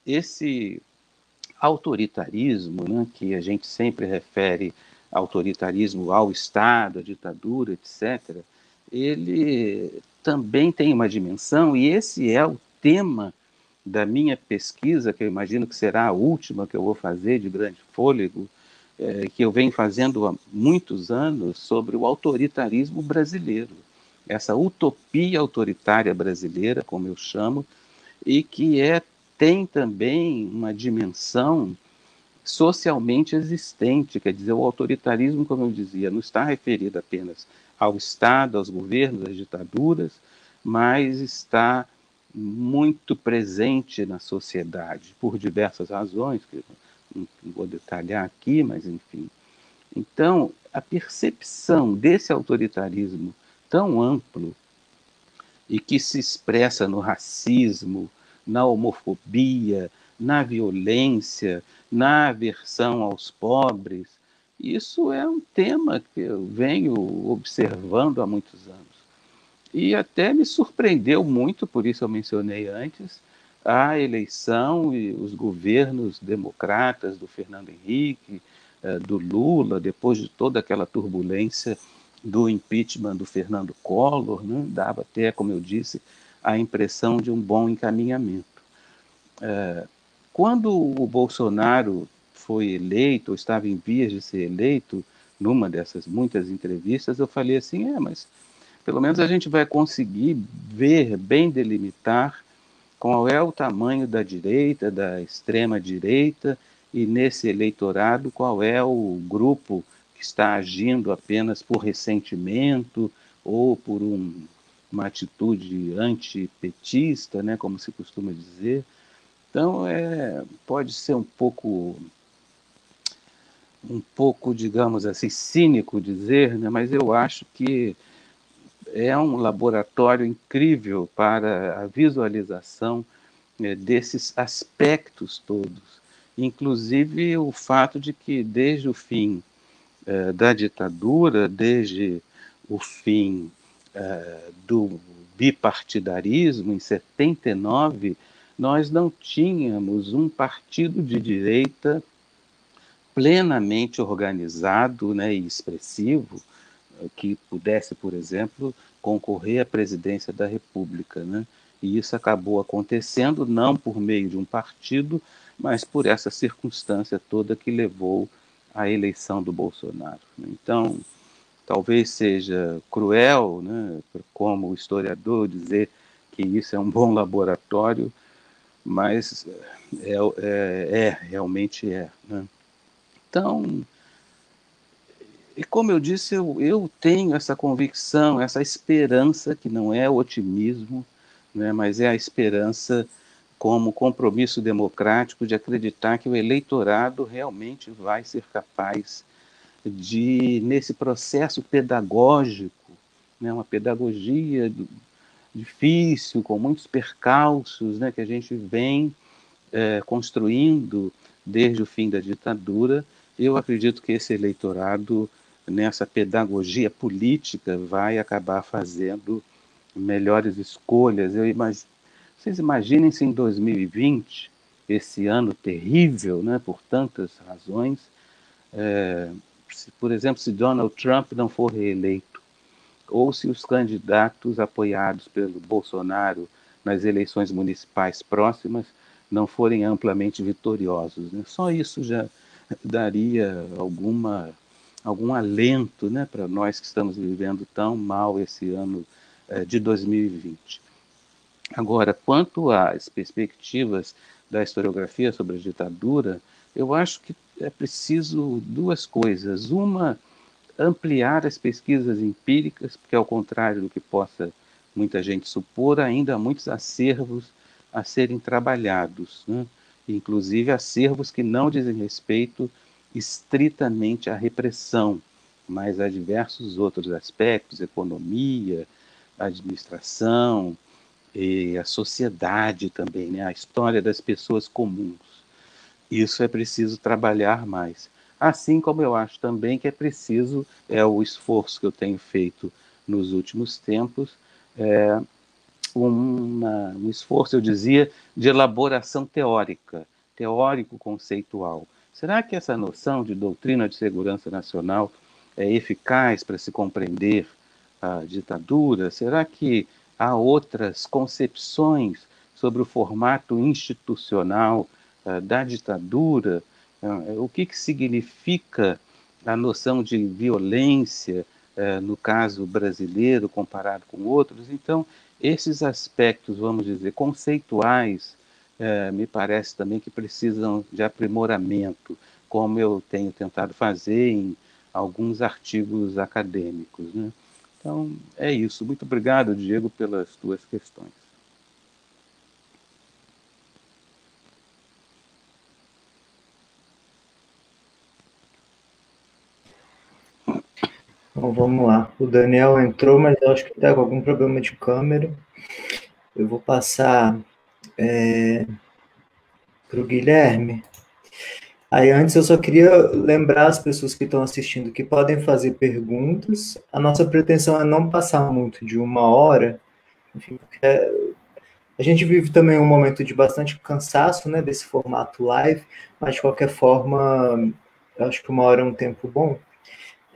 Esse autoritarismo, né, que a gente sempre refere autoritarismo ao Estado, à ditadura, etc., ele também tem uma dimensão, e esse é o tema da minha pesquisa, que eu imagino que será a última que eu vou fazer de grande fôlego, que eu venho fazendo há muitos anos, sobre o autoritarismo brasileiro, essa utopia autoritária brasileira, como eu chamo, e que tem também uma dimensão socialmente existente, quer dizer, o autoritarismo, como eu dizia, não está referido apenas ao Estado, aos governos, às ditaduras, mas está muito presente na sociedade, por diversas razões, que não vou detalhar aqui, mas enfim. Então, a percepção desse autoritarismo tão amplo e que se expressa no racismo, na homofobia, na violência, na aversão aos pobres, isso é um tema que eu venho observando há muitos anos. E até me surpreendeu muito, por isso eu mencionei antes, a eleição e os governos democratas do Fernando Henrique, do Lula, depois de toda aquela turbulência do impeachment do Fernando Collor, né? Dava até, como eu disse, a impressão de um bom encaminhamento. Quando o Bolsonaro foi eleito, ou estava em vias de ser eleito, numa dessas muitas entrevistas, eu falei assim, mas pelo menos a gente vai conseguir ver, bem delimitar, qual é o tamanho da direita, da extrema-direita, e nesse eleitorado qual é o grupo que está agindo apenas por ressentimento ou por uma atitude antipetista, né, como se costuma dizer. Então, pode ser um pouco, digamos assim, cínico dizer, né, mas eu acho que é um laboratório incrível para a visualização desses aspectos todos, inclusive o fato de que desde o fim da ditadura, desde o fim do bipartidarismo, em 79, nós não tínhamos um partido de direita plenamente organizado, né, e expressivo, que pudesse, por exemplo, concorrer à presidência da República, né? E isso acabou acontecendo não por meio de um partido, mas por essa circunstância toda que levou à eleição do Bolsonaro. Então, talvez seja cruel, né, como historiador, dizer que isso é um bom laboratório, mas realmente é, né? Então, e como eu disse, eu tenho essa convicção, essa esperança, que não é otimismo, né, mas é a esperança como compromisso democrático de acreditar que o eleitorado realmente vai ser capaz de, nesse processo pedagógico, né, uma pedagogia difícil, com muitos percalços, né, que a gente vem construindo desde o fim da ditadura, eu acredito que esse eleitorado, nessa pedagogia política, vai acabar fazendo melhores escolhas. Vocês imaginem se em 2020, esse ano terrível, né, por tantas razões, por exemplo, se Donald Trump não for reeleito, ou se os candidatos apoiados pelo Bolsonaro nas eleições municipais próximas não forem amplamente vitoriosos, né? Só isso já daria algum alento, né, para nós que estamos vivendo tão mal esse ano de 2020. Agora, quanto às perspectivas da historiografia sobre a ditadura, eu acho que é preciso duas coisas. Uma, ampliar as pesquisas empíricas, porque, ao contrário do que possa muita gente supor, ainda há muitos acervos a serem trabalhados, né? Inclusive acervos que não dizem respeito estritamente à repressão, mas a diversos outros aspectos, economia, administração, e a sociedade também, né? A história das pessoas comuns. Isso é preciso trabalhar mais. Assim como eu acho também que é preciso, o esforço que eu tenho feito nos últimos tempos, um esforço, eu dizia, de elaboração teórica, teórico-conceitual. Será que essa noção de doutrina de segurança nacional é eficaz para se compreender a ditadura? Será que há outras concepções sobre o formato institucional da ditadura? O que significa a noção de violência, no caso brasileiro, comparado com outros? Então, esses aspectos, vamos dizer, conceituais, me parece também que precisam de aprimoramento, como eu tenho tentado fazer em alguns artigos acadêmicos, né? Então, é isso. Muito obrigado, Diego, pelas tuas questões. Então, vamos lá. O Daniel entrou, mas eu acho que está com algum problema de câmera. Eu vou passar para o Guilherme. Aí, antes, eu só queria lembrar as pessoas que estão assistindo que podem fazer perguntas. A nossa pretensão é não passar muito de 1 hora, enfim, porque a gente vive também um momento de bastante cansaço, né, desse formato live, mas, de qualquer forma, eu acho que 1 hora é um tempo bom.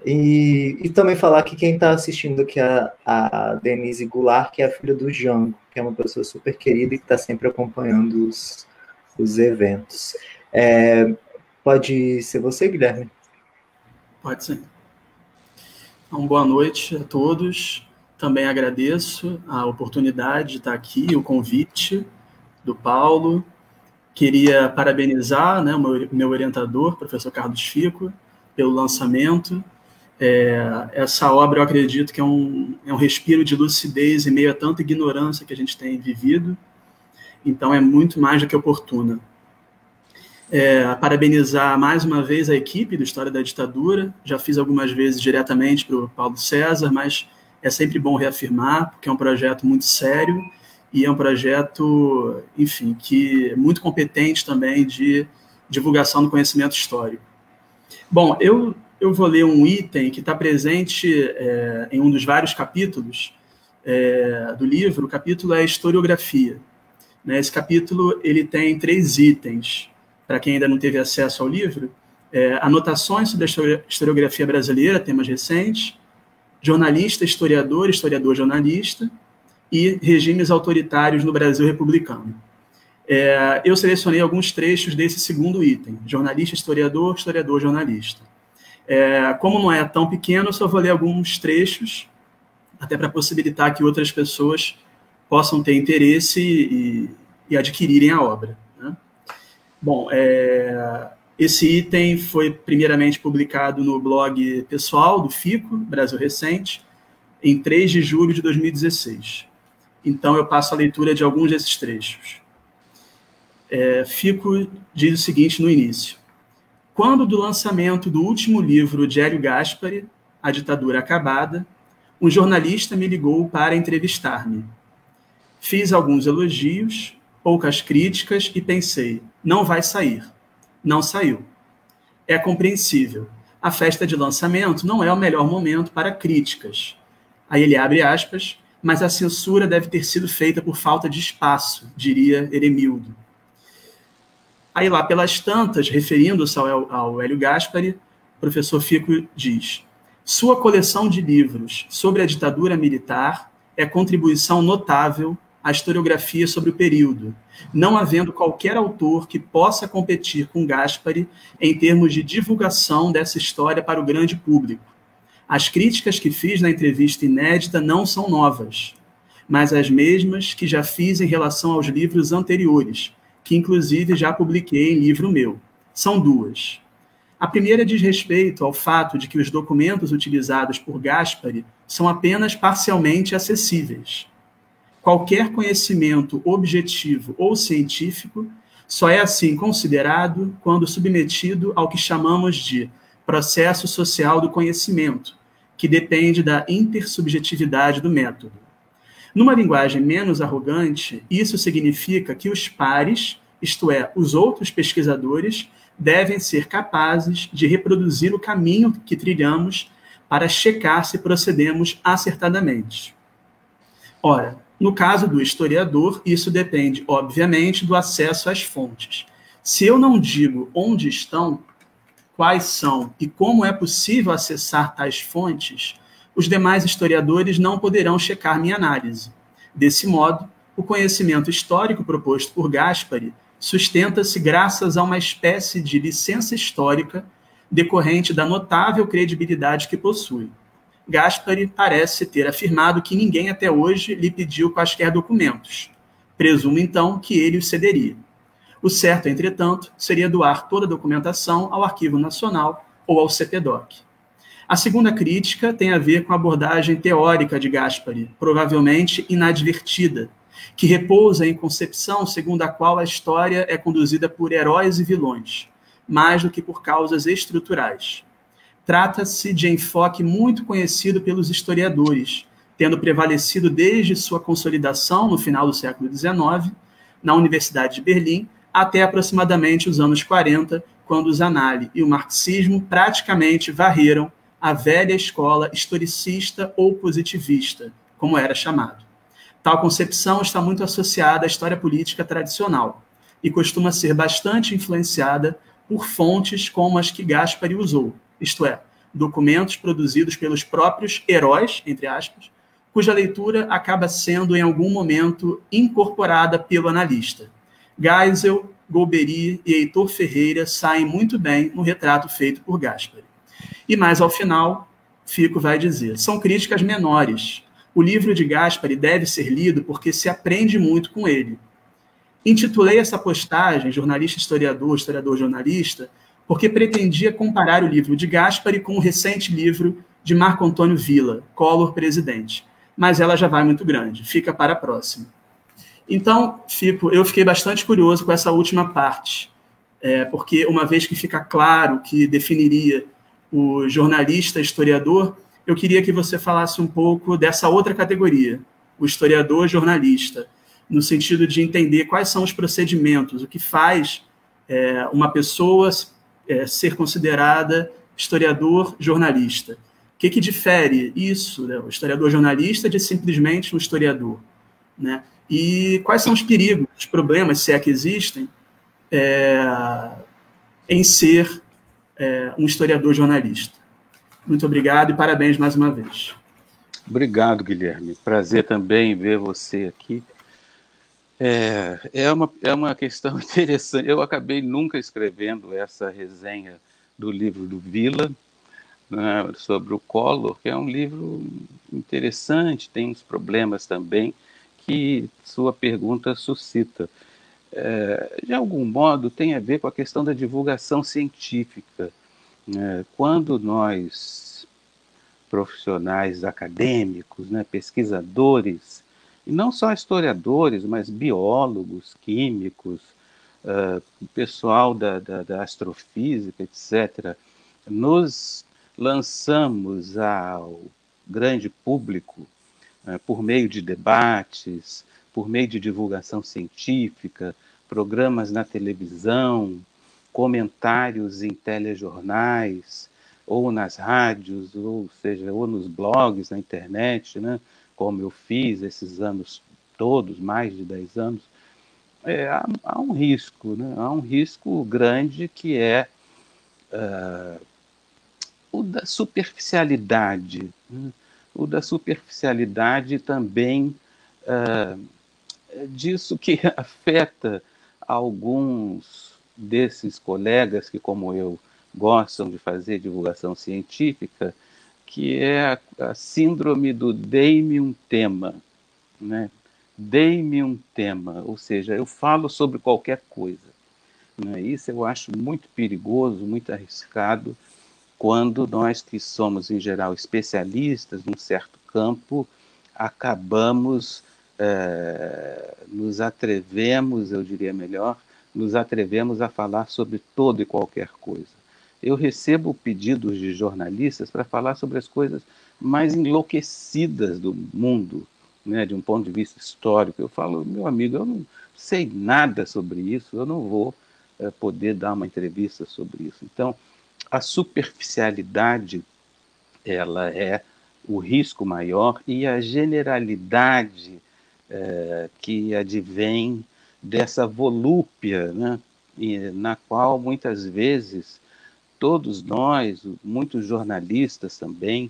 E também falar que quem está assistindo aqui é a Denise Goulart, que é a filha do Jango, que é uma pessoa super querida e que está sempre acompanhando os eventos. Pode ser você, Guilherme? Pode ser. Então, boa noite a todos. Também agradeço a oportunidade de estar aqui, o convite do Paulo. Queria parabenizar, né, o meu orientador, professor Carlos Fico, pelo lançamento. Essa obra, eu acredito que é um respiro de lucidez em meio a tanta ignorância que a gente tem vivido. Então, é muito mais do que oportuna. Parabenizar mais uma vez a equipe do História da Ditadura. Já fiz algumas vezes diretamente para o Paulo César, mas é sempre bom reafirmar, porque é um projeto muito sério e é um projeto, enfim, que é muito competente também de divulgação do conhecimento histórico. Bom, eu vou ler um item que está presente em um dos vários capítulos do livro. O capítulo é Historiografia. Né? Esse capítulo ele tem 3 itens. Para quem ainda não teve acesso ao livro, anotações sobre a historiografia brasileira, temas recentes, jornalista, historiador, historiador, jornalista, e regimes autoritários no Brasil republicano. Eu selecionei alguns trechos desse segundo item, jornalista, historiador, historiador, jornalista. Como não é tão pequeno, eu só vou ler alguns trechos, até para possibilitar que outras pessoas possam ter interesse e adquirirem a obra, né? Bom, esse item foi primeiramente publicado no blog pessoal do FICO, Brasil Recente, em 3 de julho de 2016. Então, eu passo a leitura de alguns desses trechos. FICO diz o seguinte no início: quando do lançamento do último livro de Hélio Gaspari, A Ditadura Acabada, um jornalista me ligou para entrevistar-me. Fiz alguns elogios, poucas críticas e pensei, não vai sair. Não saiu. É compreensível. A festa de lançamento não é o melhor momento para críticas. Aí ele abre aspas, mas a censura deve ter sido feita por falta de espaço, diria Eremildo. Aí lá pelas tantas, referindo-se ao Hélio Gaspari, o professor Fico diz: sua coleção de livros sobre a ditadura militar é contribuição notável à historiografia sobre o período, não havendo qualquer autor que possa competir com Gaspari em termos de divulgação dessa história para o grande público. As críticas que fiz na entrevista inédita não são novas, mas as mesmas que já fiz em relação aos livros anteriores, que inclusive já publiquei em livro meu. São 2. A primeira diz respeito ao fato de que os documentos utilizados por Gaspari são apenas parcialmente acessíveis. Qualquer conhecimento objetivo ou científico só é assim considerado quando submetido ao que chamamos de processo social do conhecimento, que depende da intersubjetividade do método. Numa linguagem menos arrogante, isso significa que os pares, isto é, os outros pesquisadores, devem ser capazes de reproduzir o caminho que trilhamos para checar se procedemos acertadamente. Ora, no caso do historiador, isso depende, obviamente, do acesso às fontes. Se eu não digo onde estão, quais são e como é possível acessar tais fontes, os demais historiadores não poderão checar minha análise. Desse modo, o conhecimento histórico proposto por Gaspari sustenta-se graças a uma espécie de licença histórica decorrente da notável credibilidade que possui. Gaspari parece ter afirmado que ninguém até hoje lhe pediu quaisquer documentos. Presumo, então, que ele os cederia. O certo, entretanto, seria doar toda a documentação ao Arquivo Nacional ou ao CPDOC. A segunda crítica tem a ver com a abordagem teórica de Gaspari, provavelmente inadvertida, que repousa em concepção segundo a qual a história é conduzida por heróis e vilões, mais do que por causas estruturais. Trata-se de enfoque muito conhecido pelos historiadores, tendo prevalecido desde sua consolidação no final do século XIX, na Universidade de Berlim, até aproximadamente os anos 40, quando o Zanelli e o marxismo praticamente varreram a velha escola historicista ou positivista, como era chamado. Tal concepção está muito associada à história política tradicional e costuma ser bastante influenciada por fontes como as que Gaspari usou, isto é, documentos produzidos pelos próprios heróis, entre aspas, cuja leitura acaba sendo em algum momento incorporada pelo analista. Geisel, Golbery e Heitor Ferreira saem muito bem no retrato feito por Gaspari. E mais ao final, Fico vai dizer, são críticas menores. O livro de Gaspari deve ser lido porque se aprende muito com ele. Intitulei essa postagem, jornalista historiador, historiador jornalista, porque pretendia comparar o livro de Gaspari com o recente livro de Marco Antônio Villa, Collor Presidente. Mas ela já vai muito grande, fica para a próxima. Então, eu fiquei bastante curioso com essa última parte, porque uma vez que fica claro que definiria o jornalista historiador, eu queria que você falasse um pouco dessa outra categoria, o historiador jornalista, no sentido de entender quais são os procedimentos, o que faz uma pessoa ser considerada historiador jornalista. O que difere isso, né, o historiador jornalista, de simplesmente um historiador, né? E quais são os perigos, os problemas, se é que existem, em ser um historiador jornalista. Muito obrigado e parabéns mais uma vez. Obrigado, Guilherme. Prazer também ver você aqui. É uma questão interessante. Eu acabei nunca escrevendo essa resenha do livro do Villa, né, sobre o Collor, que é um livro interessante, tem uns problemas também, que sua pergunta suscita. De algum modo, tem a ver com a questão da divulgação científica. Quando nós, profissionais acadêmicos, né, pesquisadores, e não só historiadores, mas biólogos, químicos, pessoal da astrofísica, etc., nos lançamos ao grande público por meio de debates, por meio de divulgação científica, programas na televisão, comentários em telejornais, ou nas rádios, ou seja, ou nos blogs, na internet, né, como eu fiz esses anos todos, mais de 10 anos, há um risco, né? Há um risco grande que é o da superficialidade, né? O da superficialidade também disso que afeta alguns desses colegas que, como eu, gostam de fazer divulgação científica, que é a síndrome do dei-me um tema, né? Dei-me um tema, ou seja, eu falo sobre qualquer coisa. Né? Isso eu acho muito perigoso, muito arriscado, quando nós que somos, em geral, especialistas num certo campo, acabamos, nos atrevemos, eu diria melhor, nos atrevemos a falar sobre toda e qualquer coisa. Eu recebo pedidos de jornalistas para falar sobre as coisas mais enlouquecidas do mundo, né, de um ponto de vista histórico. Eu falo, meu amigo, eu não sei nada sobre isso, eu não vou poder dar uma entrevista sobre isso. Então, a superficialidade, ela é o risco maior, e a generalidade que advém dessa volúpia, né, na qual muitas vezes todos nós, muitos jornalistas também,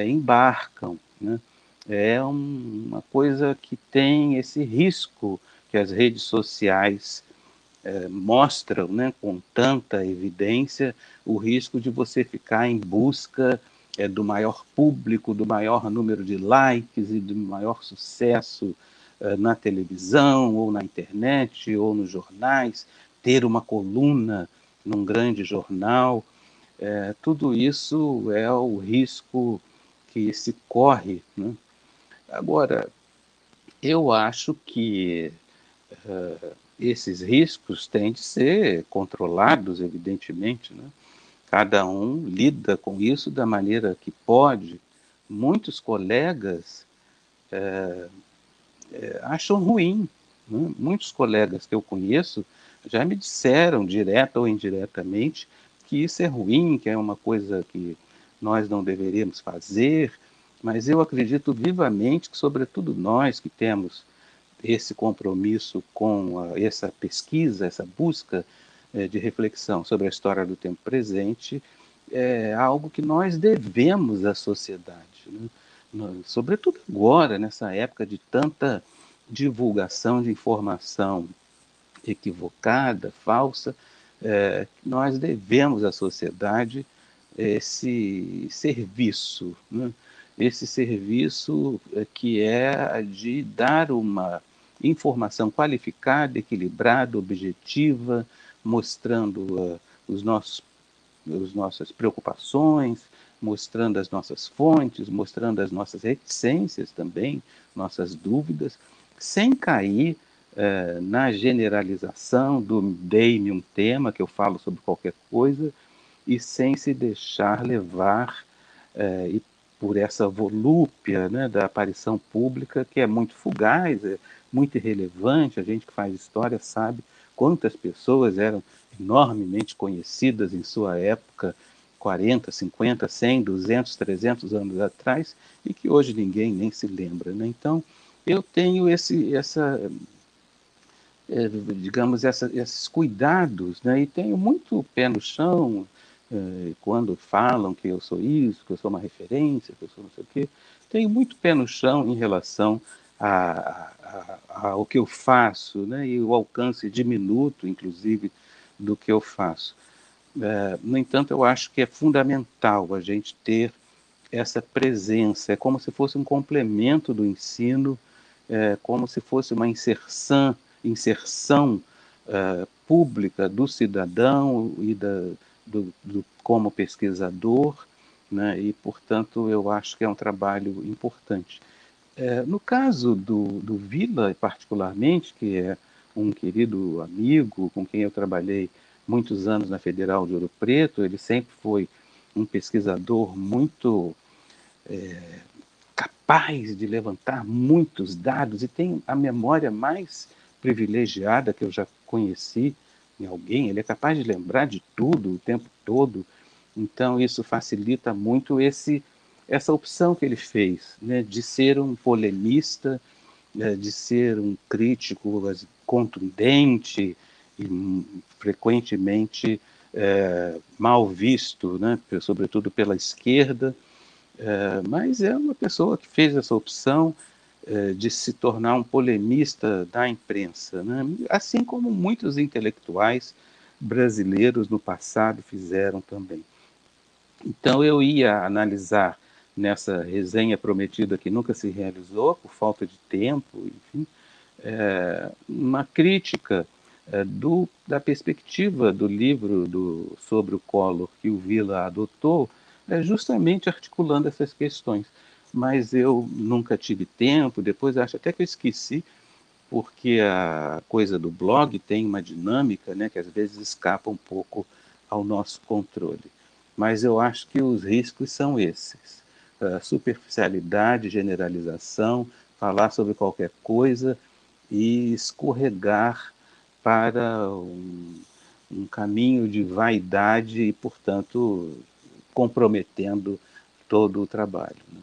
embarcam, né? É uma coisa que tem esse risco que as redes sociais mostram, né, com tanta evidência, o risco de você ficar em busca do maior público, do maior número de likes e do maior sucesso na televisão, ou na internet, ou nos jornais, ter uma coluna num grande jornal. Tudo isso é o risco que se corre, né? Agora, eu acho que esses riscos têm de ser controlados, evidentemente, né? Cada um lida com isso da maneira que pode. Muitos colegas acham ruim, né? Muitos colegas que eu conheço já me disseram, direta ou indiretamente, que isso é ruim, que é uma coisa que nós não deveríamos fazer, mas eu acredito vivamente que, sobretudo nós que temos esse compromisso com essa pesquisa, essa busca de reflexão sobre a história do tempo presente, é algo que nós devemos à sociedade, né? Sobretudo agora, nessa época de tanta divulgação de informação equivocada, falsa, nós devemos à sociedade esse serviço, né? Esse serviço que é de dar uma informação qualificada, equilibrada, objetiva, mostrando as nossas preocupações, mostrando as nossas fontes, mostrando as nossas reticências também, nossas dúvidas, sem cair na generalização do dei-me um tema, que eu falo sobre qualquer coisa, e sem se deixar levar por essa volúpia, né, da aparição pública, que é muito fugaz, é muito irrelevante. A gente que faz história sabe quantas pessoas eram enormemente conhecidas em sua época, 40, 50, 100, 200, 300 anos atrás, e que hoje ninguém nem se lembra, né? Então, eu tenho esses cuidados, né? E tenho muito pé no chão quando falam que eu sou isso, que eu sou uma referência, que eu sou não sei o quê. Tenho muito pé no chão em relação ao que eu faço, né? E o alcance diminuto, inclusive, do que eu faço. No entanto, eu acho que é fundamental a gente ter essa presença. É como se fosse um complemento do ensino como se fosse uma inserção pública do cidadão e como pesquisador, né? E, portanto, eu acho que é um trabalho importante. No caso do Vila, particularmente, que é um querido amigo com quem eu trabalhei muitos anos na Federal de Ouro Preto, ele sempre foi um pesquisador muito capaz de levantar muitos dados e tem a memória mais privilegiada que eu já conheci em alguém. Ele é capaz de lembrar de tudo o tempo todo. Então, isso facilita muito essa opção que ele fez, né, de ser um polemista, de ser um crítico contundente e frequentemente mal visto, né, sobretudo pela esquerda, mas é uma pessoa que fez essa opção de se tornar um polemista da imprensa, né, assim como muitos intelectuais brasileiros no passado fizeram também. Então eu ia analisar nessa resenha prometida que nunca se realizou por falta de tempo, enfim, uma crítica da perspectiva do livro sobre o Collor que o Vila adotou, justamente articulando essas questões. Mas eu nunca tive tempo, depois acho até que eu esqueci, porque a coisa do blog tem uma dinâmica, né, que às vezes escapa um pouco ao nosso controle. Mas eu acho que os riscos são esses: superficialidade, generalização, falar sobre qualquer coisa e escorregar para um caminho de vaidade e, portanto, comprometendo todo o trabalho, né?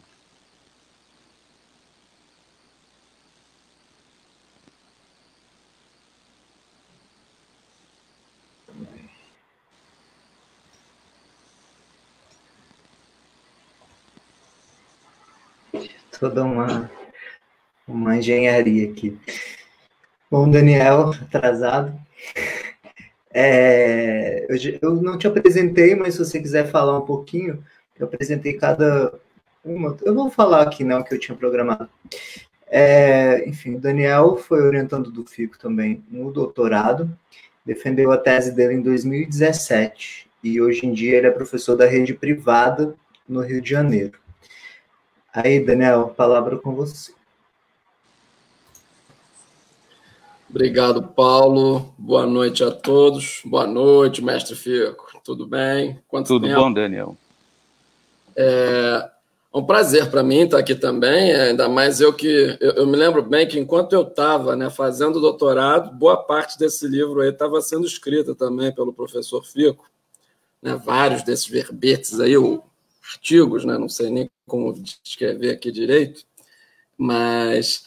Toda uma engenharia aqui. Bom, Daniel, atrasado. Eu não te apresentei, mas se você quiser falar um pouquinho, eu apresentei cada uma. Eu vou falar aqui, não, que eu tinha programado. Enfim, o Daniel foi orientando do FICO também no doutorado, defendeu a tese dele em 2017, e hoje em dia ele é professor da rede privada no Rio de Janeiro. Aí, Daniel, palavra com você. Obrigado, Paulo. Boa noite a todos. Boa noite, mestre Fico. Tudo bem? Tudo bom, Daniel? É um prazer para mim estar aqui também, ainda mais eu me lembro bem que enquanto eu estava, fazendo doutorado, boa parte desse livro aí estava sendo escrita também pelo professor Fico, vários desses verbetes aí, artigos, não sei nem como descrever aqui direito, mas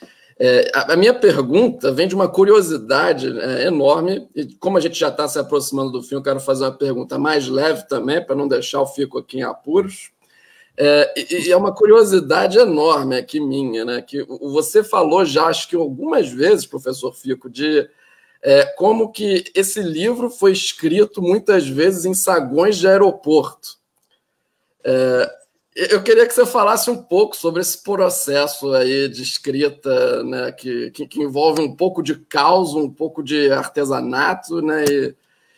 a minha pergunta vem de uma curiosidade enorme, e como a gente já está se aproximando do fim, eu quero fazer uma pergunta mais leve também, para não deixar o Fico aqui em apuros. E é uma curiosidade enorme aqui minha, que você falou já, acho que algumas vezes, professor Fico, de como que esse livro foi escrito muitas vezes em saguões de aeroporto. Eu queria que você falasse um pouco sobre esse processo aí de escrita, que envolve um pouco de caos, um pouco de artesanato,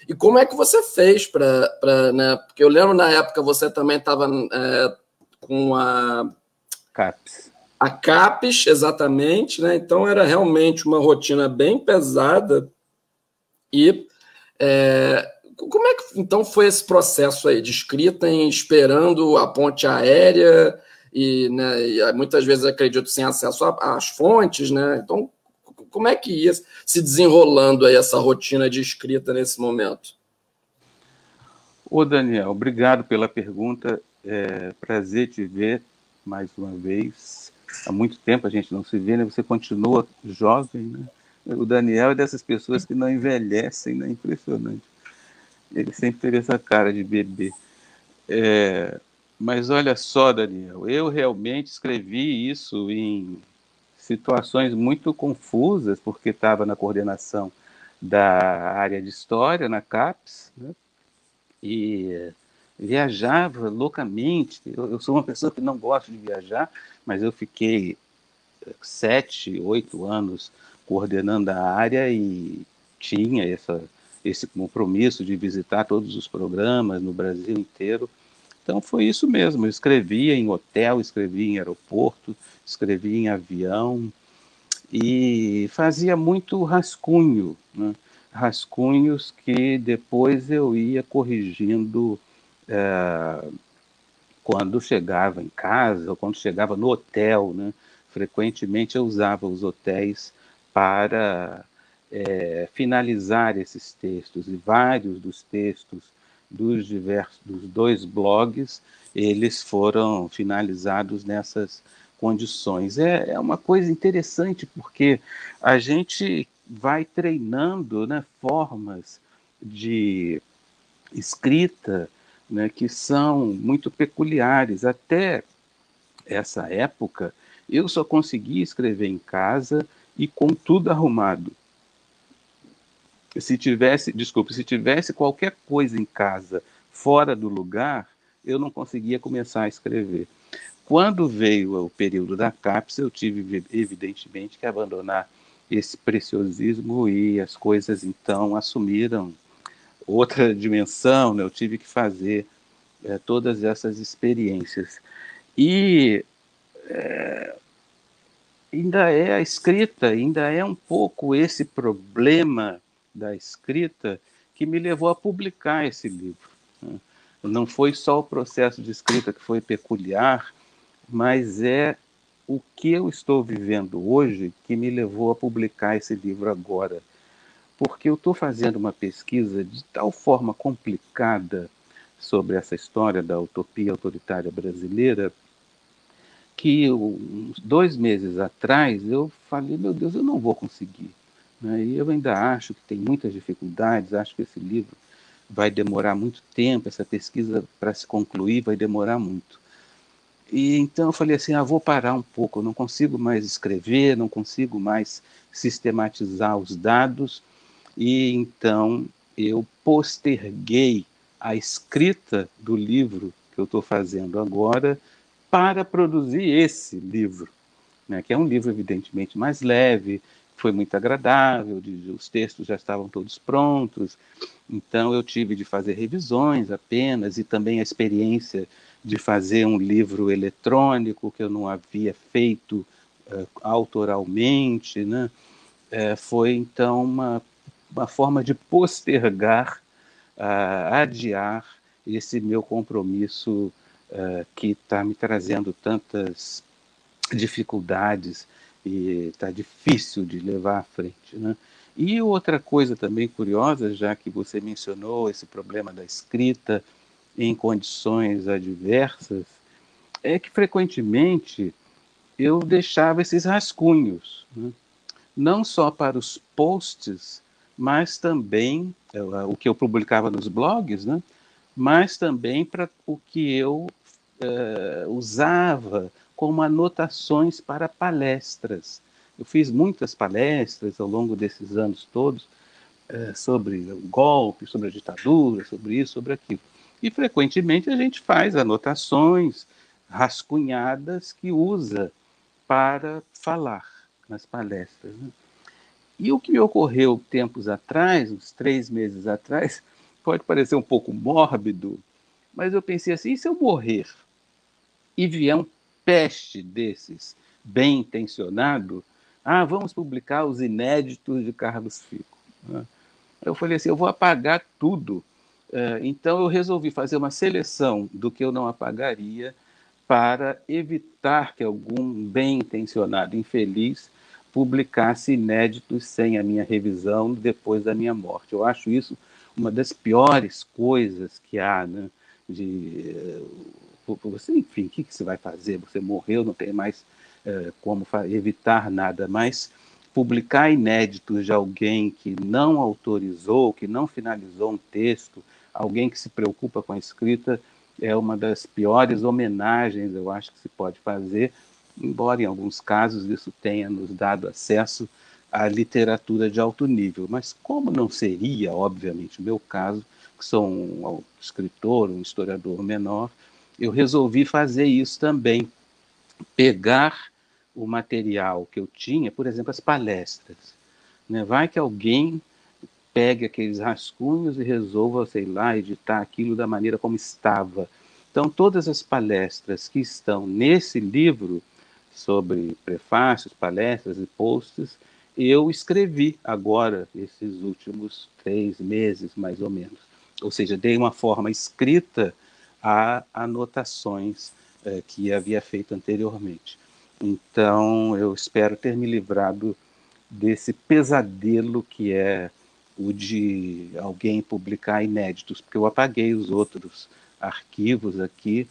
e como é que você fez para porque eu lembro na época você também estava com a CAPES. A CAPES, exatamente, então era realmente uma rotina bem pesada. E como é que então foi esse processo aí de escrita esperando a ponte aérea e muitas vezes, acredito, sem acesso às fontes, Então, como é que ia se desenrolando aí essa rotina de escrita nesse momento? Ô, Daniel, obrigado pela pergunta. Prazer te ver mais uma vez. Há muito tempo a gente não se vê, Você continua jovem, O Daniel é dessas pessoas que não envelhecem, É impressionante. Ele sempre teve essa cara de bebê. Mas olha só, Daniel, eu realmente escrevi isso em situações muito confusas, porque estava na coordenação da área de História, na CAPES, e viajava loucamente. Eu sou uma pessoa que não gosta de viajar, mas eu fiquei 7, 8 anos coordenando a área e tinha esse compromisso de visitar todos os programas no Brasil inteiro. Então foi isso mesmo, eu escrevia em hotel, escrevia em aeroporto, escrevia em avião e fazia muito rascunho, né? Rascunhos que depois eu ia corrigindo quando chegava em casa ou quando chegava no hotel, né? Frequentemente eu usava os hotéis para finalizar esses textos, e vários dos textos dos 2 blogs, eles foram finalizados nessas condições. É uma coisa interessante, porque a gente vai treinando, né, formas de escrita, né, que são muito peculiares. Até essa época, eu só conseguia escrever em casa e com tudo arrumado. Se tivesse qualquer coisa em casa fora do lugar, eu não conseguia começar a escrever. Quando veio o período da CAPES, eu tive, evidentemente, que abandonar esse preciosismo e as coisas, então, assumiram outra dimensão, né? Eu tive que fazer todas essas experiências. E ainda é a escrita, ainda é um pouco esse problema da escrita que me levou a publicar esse livro, né? Não foi só o processo de escrita que foi peculiar, mas é o que eu estou vivendo hoje que me levou a publicar esse livro agora. Porque eu estou fazendo uma pesquisa de tal forma complicada sobre essa história da utopia autoritária brasileira que uns 2 meses atrás eu falei, meu Deus, eu não vou conseguir, né? E eu ainda acho que tem muitas dificuldades, acho que esse livro vai demorar muito tempo, essa pesquisa para se concluir vai demorar muito. E então eu falei assim, vou parar um pouco, eu não consigo mais escrever, não consigo mais sistematizar os dados, e então eu posterguei a escrita do livro que eu estou fazendo agora para produzir esse livro, né, que é um livro evidentemente mais leve, foi muito agradável, os textos já estavam todos prontos, então eu tive de fazer revisões apenas, e também a experiência de fazer um livro eletrônico que eu não havia feito autoralmente, né? Foi então uma forma de postergar, adiar esse meu compromisso que está me trazendo tantas dificuldades e está difícil de levar à frente, né? E outra coisa também curiosa, já que você mencionou esse problema da escrita em condições adversas, é que frequentemente eu deixava esses rascunhos, né? Não só para os posts, mas também o que eu publicava nos blogs, né? Mas também para o que eu usava como anotações para palestras. Eu fiz muitas palestras ao longo desses anos todos sobre o golpe, sobre a ditadura, sobre isso, sobre aquilo. E frequentemente a gente faz anotações rascunhadas que usa para falar nas palestras, né? E o que me ocorreu tempos atrás, uns 3 meses atrás, pode parecer um pouco mórbido, mas eu pensei assim, e se eu morrer e vier um peste desses, bem intencionado, vamos publicar os inéditos de Carlos Fico, né? Eu falei assim, eu vou apagar tudo. Então eu resolvi fazer uma seleção do que eu não apagaria para evitar que algum bem intencionado infeliz publicasse inéditos sem a minha revisão depois da minha morte. Eu acho isso uma das piores coisas que há, né? Você, enfim, o que você vai fazer? Você morreu, não tem mais como evitar nada, mas publicar inéditos de alguém que não autorizou, que não finalizou um texto, alguém que se preocupa com a escrita, é uma das piores homenagens, eu acho, que se pode fazer, embora em alguns casos isso tenha nos dado acesso à literatura de alto nível. Mas como não seria, obviamente, o meu caso, que sou um escritor, um historiador menor, eu resolvi fazer isso também, pegar o material que eu tinha, por exemplo, as palestras, né? Vai que alguém pegue aqueles rascunhos e resolva, sei lá, editar aquilo da maneira como estava. Então, todas as palestras que estão nesse livro, sobre prefácios, palestras e posts, eu escrevi agora, esses últimos 3 meses, mais ou menos. Ou seja, dei uma forma escrita a anotações que havia feito anteriormente. Então, eu espero ter me livrado desse pesadelo que é o de alguém publicar inéditos, porque eu apaguei os outros arquivos aqui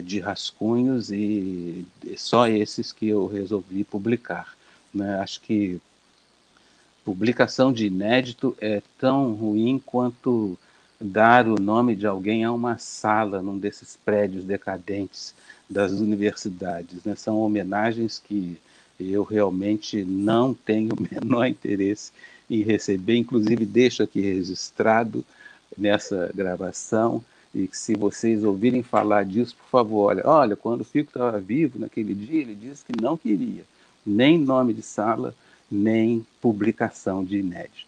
de rascunhos e só esses que eu resolvi publicar, né? Acho que publicação de inédito é tão ruim quanto dar o nome de alguém a uma sala num desses prédios decadentes das universidades, né? São homenagens que eu realmente não tenho o menor interesse em receber, inclusive deixo aqui registrado nessa gravação, e que se vocês ouvirem falar disso, por favor, olha, quando o Fico estava vivo naquele dia, ele disse que não queria nem nome de sala, nem publicação de inéditos.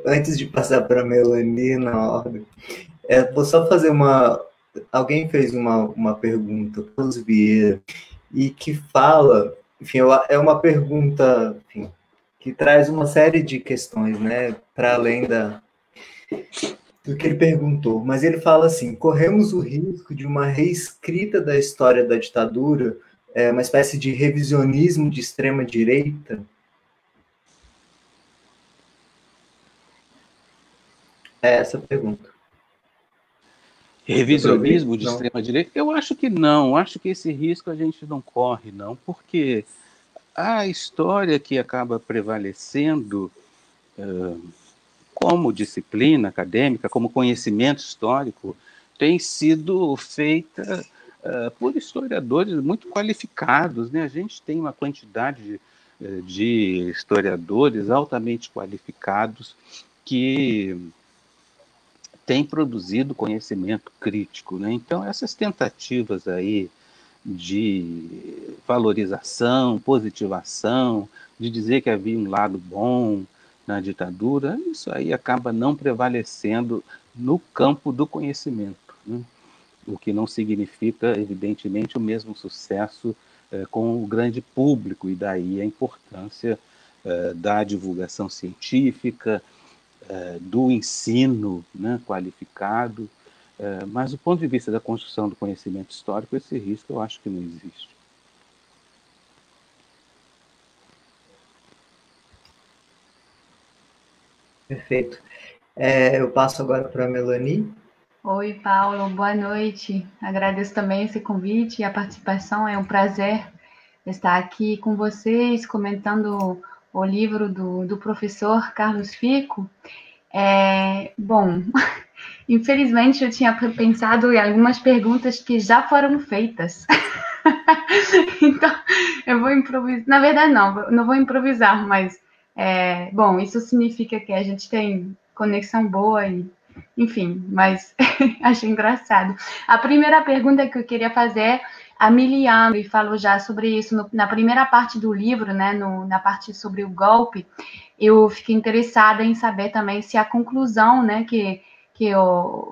Antes de passar para a Melanie na ordem, vou só fazer uma... Alguém fez uma pergunta, Carlos Vieira, e que fala, enfim, é uma pergunta, enfim, que traz uma série de questões, né, para além do que ele perguntou, mas ele fala assim: corremos o risco de uma reescrita da história da ditadura, uma espécie de revisionismo de extrema-direita? É essa a pergunta. Revisionismo de extrema-direita? Eu acho que não, acho que esse risco a gente não corre, não, porque a história que acaba prevalecendo como disciplina acadêmica, como conhecimento histórico, tem sido feita por historiadores muito qualificados, né? A gente tem uma quantidade de historiadores altamente qualificados que têm produzido conhecimento crítico, né? Então, essas tentativas aí de valorização, positivação, de dizer que havia um lado bom na ditadura, isso aí acaba não prevalecendo no campo do conhecimento, né? O que não significa, evidentemente, o mesmo sucesso com o grande público, e daí a importância da divulgação científica, do ensino, né, qualificado, mas do ponto de vista da construção do conhecimento histórico, esse risco eu acho que não existe. Perfeito. Eu passo agora para a Melanie. Oi, Paulo, boa noite. Agradeço também esse convite e a participação. É um prazer estar aqui com vocês, comentando o livro do professor Carlos Fico. Bom, infelizmente eu tinha pensado em algumas perguntas que já foram feitas. Então, eu vou improvisar. Na verdade, não vou improvisar, mas, bom, isso significa que a gente tem conexão boa e, enfim, mas acho engraçado. A primeira pergunta que eu queria fazer, a Miliano falou já sobre isso na primeira parte do livro, né, na parte sobre o golpe. Eu fiquei interessada em saber também se a conclusão, né, que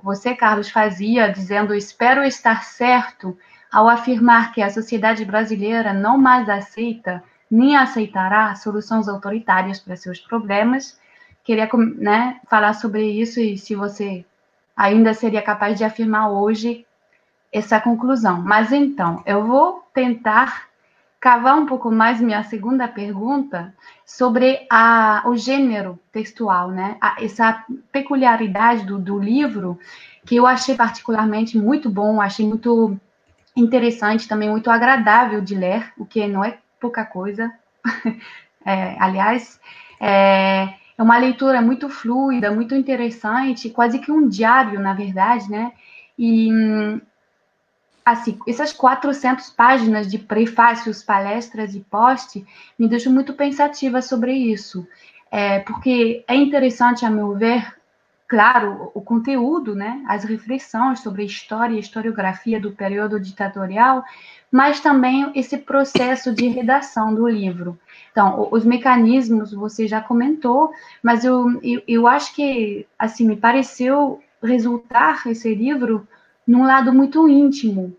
você, Carlos, fazia, dizendo espero estar certo, ao afirmar que a sociedade brasileira não mais aceita nem aceitará soluções autoritárias para seus problemas. Queria, né, falar sobre isso e se você ainda seria capaz de afirmar hoje essa conclusão. Mas então, eu vou tentar cavar um pouco mais minha segunda pergunta sobre o gênero textual, né? Essa peculiaridade do livro, que eu achei particularmente muito bom, achei muito interessante, também muito agradável de ler, o que não é pouca coisa. Aliás, é uma leitura muito fluida, muito interessante, quase que um diário, na verdade, né? E, assim, essas 400 páginas de prefácios, palestras e post me deixam muito pensativa sobre isso, porque é interessante, a meu ver, claro, o conteúdo, né, as reflexões sobre a história e historiografia do período ditatorial, mas também esse processo de redação do livro. Então, os mecanismos você já comentou, mas eu acho que, assim, me pareceu resultar esse livro num lado muito íntimo,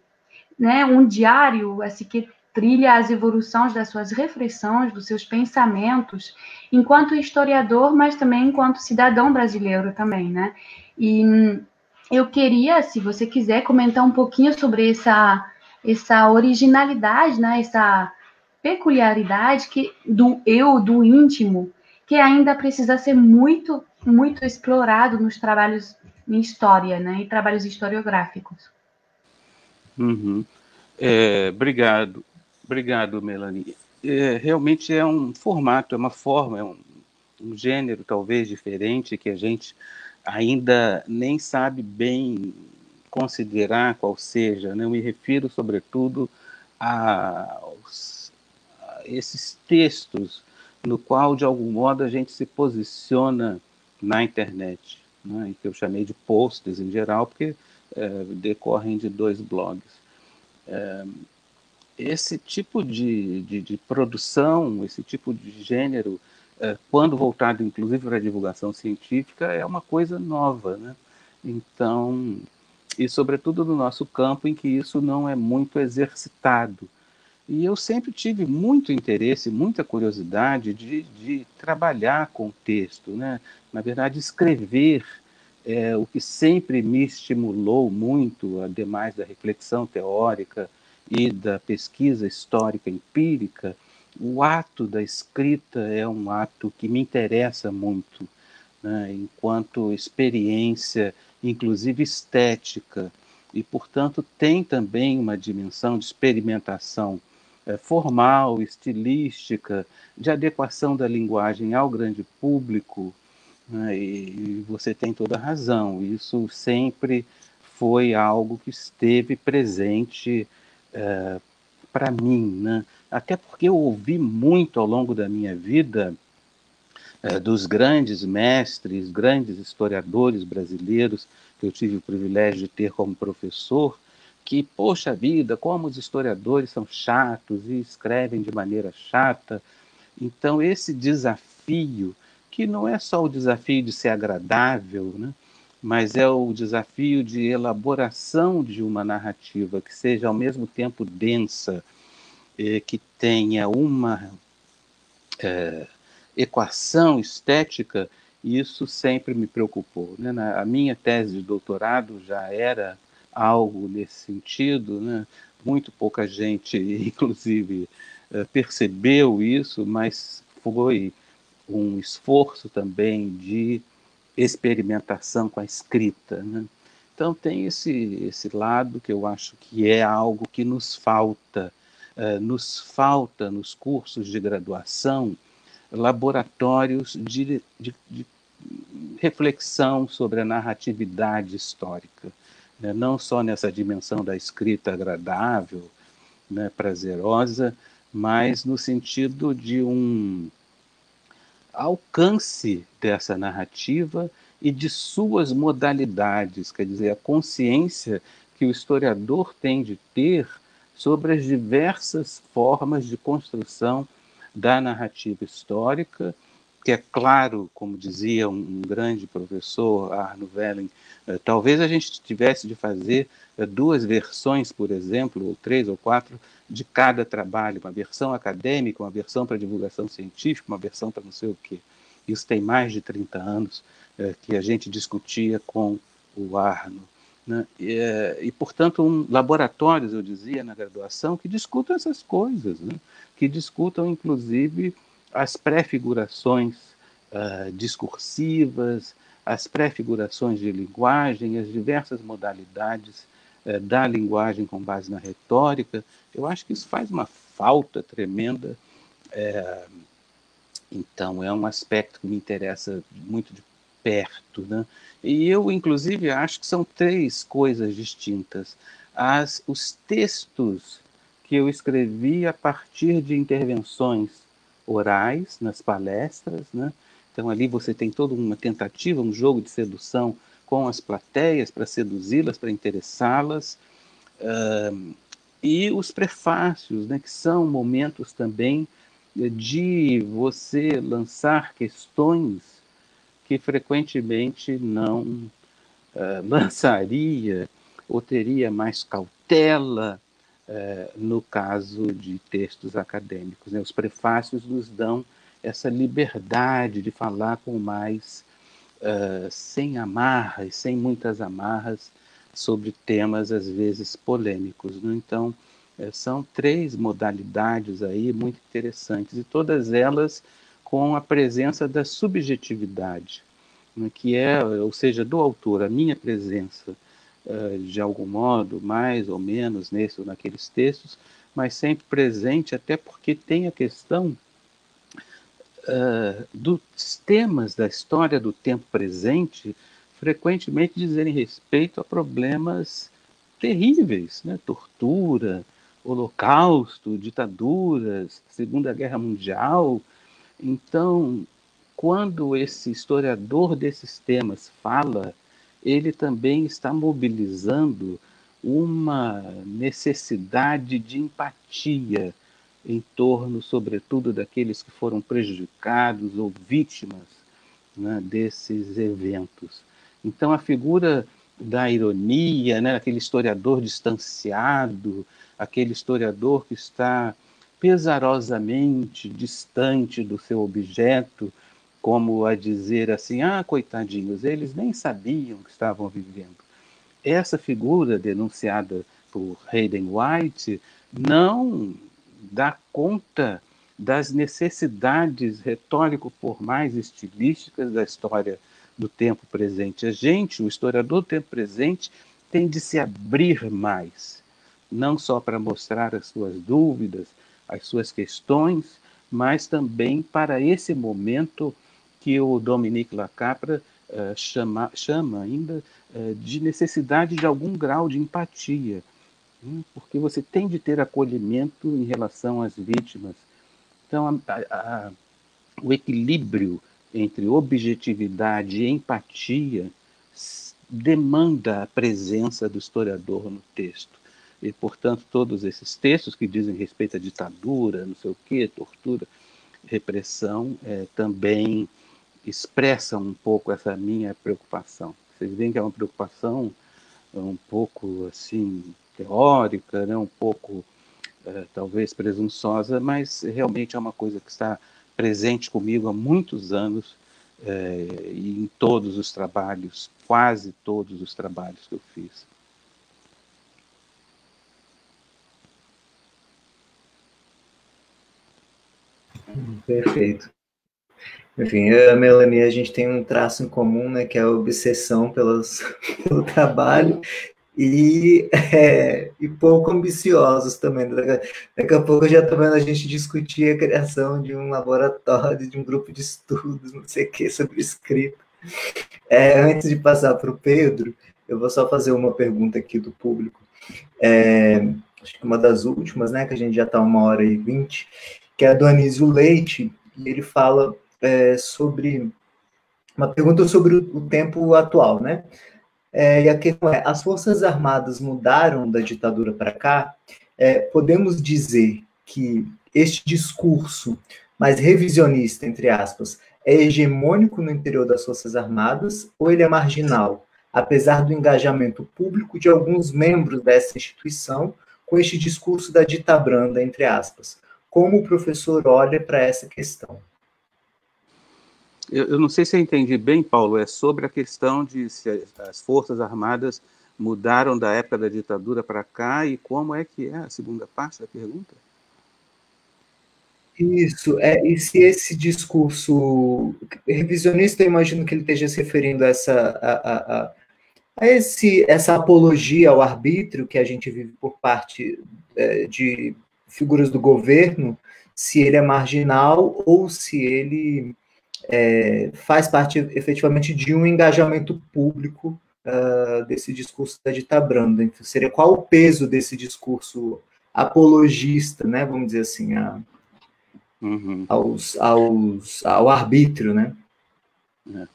né, um diário, assim, que trilha as evoluções das suas reflexões, dos seus pensamentos, enquanto historiador, mas também enquanto cidadão brasileiro também, né? E eu queria, se você quiser, comentar um pouquinho sobre essa originalidade, né? Essa peculiaridade do íntimo, que ainda precisa ser muito, muito explorado nos trabalhos em história, né? E trabalhos historiográficos. Uhum. Obrigado, Melanie. Realmente é um formato, é uma forma, é um gênero talvez diferente que a gente ainda nem sabe bem considerar qual seja, né? Eu me refiro, sobretudo, a esses textos no qual, de algum modo, a gente se posiciona na internet, né? E que eu chamei de posts em geral, porque decorrem de 2 blogs. Esse tipo de produção, esse tipo de gênero, quando voltado inclusive para a divulgação científica, é uma coisa nova, né? Então, e sobretudo no nosso campo em que isso não é muito exercitado. E eu sempre tive muito interesse, muita curiosidade de trabalhar com texto, né? Na verdade, escrever é o que sempre me estimulou muito, ademais da reflexão teórica e da pesquisa histórica empírica. O ato da escrita é um ato que me interessa muito, né? Enquanto experiência, inclusive estética, e, portanto, tem também uma dimensão de experimentação formal, estilística, de adequação da linguagem ao grande público, né? E você tem toda a razão, isso sempre foi algo que esteve presente para mim, né? Até porque eu ouvi muito ao longo da minha vida dos grandes mestres, grandes historiadores brasileiros que eu tive o privilégio de ter como professor, que, poxa vida, como os historiadores são chatos e escrevem de maneira chata. Então, esse desafio, que não é só o desafio de ser agradável, né, mas é o desafio de elaboração de uma narrativa que seja ao mesmo tempo densa, que tenha uma equação estética, isso sempre me preocupou, né? A minha tese de doutorado já era algo nesse sentido, né? Muito pouca gente, inclusive, percebeu isso, mas foi um esforço também de experimentação com a escrita, né? Então tem esse lado que eu acho que é algo que nos falta nos cursos de graduação, laboratórios de reflexão sobre a narratividade histórica, né? Não só nessa dimensão da escrita agradável, né, prazerosa, mas no sentido de um alcance dessa narrativa e de suas modalidades, quer dizer, a consciência que o historiador tem de ter sobre as diversas formas de construção da narrativa histórica, que é claro, como dizia um grande professor, Arno Velling, talvez a gente tivesse de fazer 2 versões, por exemplo, ou 3 ou 4, de cada trabalho, uma versão acadêmica, uma versão para divulgação científica, uma versão para não sei o quê. Isso tem mais de 30 anos que a gente discutia com o Arno, né? E, portanto, laboratórios, eu dizia, na graduação, que discutam essas coisas, né? Que discutam, inclusive, as pré-figurações discursivas, as pré-figurações de linguagem, as diversas modalidades da linguagem com base na retórica. Eu acho que isso faz uma falta tremenda. Então, é um aspecto que me interessa muito de perto, né? E eu, inclusive, acho que são 3 coisas distintas. Os textos que eu escrevi a partir de intervenções orais nas palestras, né? Então, ali você tem toda uma tentativa, um jogo de sedução com as plateias, para seduzi-las, para interessá-las, e os prefácios, né, que são momentos também de você lançar questões que frequentemente não lançaria ou teria mais cautela no caso de textos acadêmicos, né? Os prefácios nos dão essa liberdade de falar com mais, sem amarras, sem muitas amarras, sobre temas às vezes polêmicos, né? Então, são 3 modalidades aí muito interessantes, e todas elas com a presença da subjetividade, né? Que é, ou seja, do autor, a minha presença, de algum modo, mais ou menos nesse ou naqueles textos, mas sempre presente, até porque tem a questão dos temas da história do tempo presente frequentemente dizerem respeito a problemas terríveis, né? Tortura, holocausto, ditaduras, Segunda Guerra Mundial. Então, quando esse historiador desses temas fala, ele também está mobilizando uma necessidade de empatia em torno, sobretudo, daqueles que foram prejudicados ou vítimas, né, desses eventos. Então, a figura da ironia, né, aquele historiador distanciado, aquele historiador que está pesarosamente distante do seu objeto, como a dizer assim, coitadinhos, eles nem sabiam o que estavam vivendo. Essa figura denunciada por Hayden White não dá conta das necessidades retórico-formais, estilísticas da história do tempo presente. A gente, o historiador do tempo presente, tem de se abrir mais, não só para mostrar as suas dúvidas, as suas questões, mas também para esse momento que o Dominique Lacapra chama ainda de necessidade de algum grau de empatia, porque você tem de ter acolhimento em relação às vítimas. Então, o equilíbrio entre objetividade e empatia demanda a presença do historiador no texto. E, portanto, todos esses textos que dizem respeito à ditadura, não sei o quê, tortura, repressão, também expressam um pouco essa minha preocupação. Vocês veem que é uma preocupação um pouco assim teórica, né? Um pouco talvez presunçosa, mas realmente é uma coisa que está presente comigo há muitos anos, e em todos os trabalhos, quase todos os trabalhos que eu fiz. Perfeito. Enfim, eu e a Melanie, a gente tem um traço em comum, né, que é a obsessão pelo trabalho e pouco ambiciosos também. Daqui a pouco eu já estou vendo a gente discutir a criação de um laboratório, de um grupo de estudos, não sei o que, sobre escrita. Antes de passar para o Pedro, eu vou só fazer uma pergunta aqui do público. Acho que uma das últimas, né, que a gente já está 1h20, que é a do Anísio Leite, e ele fala sobre uma pergunta sobre o tempo atual, né? E a questão é: as Forças Armadas mudaram da ditadura para cá? Podemos dizer que este discurso mais revisionista, entre aspas, é hegemônico no interior das Forças Armadas ou ele é marginal, apesar do engajamento público de alguns membros dessa instituição com este discurso da ditabranda, entre aspas? Como o professor olha para essa questão? Eu não sei se eu entendi bem, Paulo, é sobre a questão de se as Forças Armadas mudaram da época da ditadura para cá, e como é que é a segunda parte da pergunta? Isso, e se esse discurso revisionista, eu imagino que ele esteja se referindo a essa apologia ao arbítrio que a gente vive por parte de figuras do governo, se ele é marginal ou se ele faz parte efetivamente de um engajamento público desse discurso da ditabranda. Então, seria qual o peso desse discurso apologista, né, vamos dizer assim, ao arbítrio, né? né?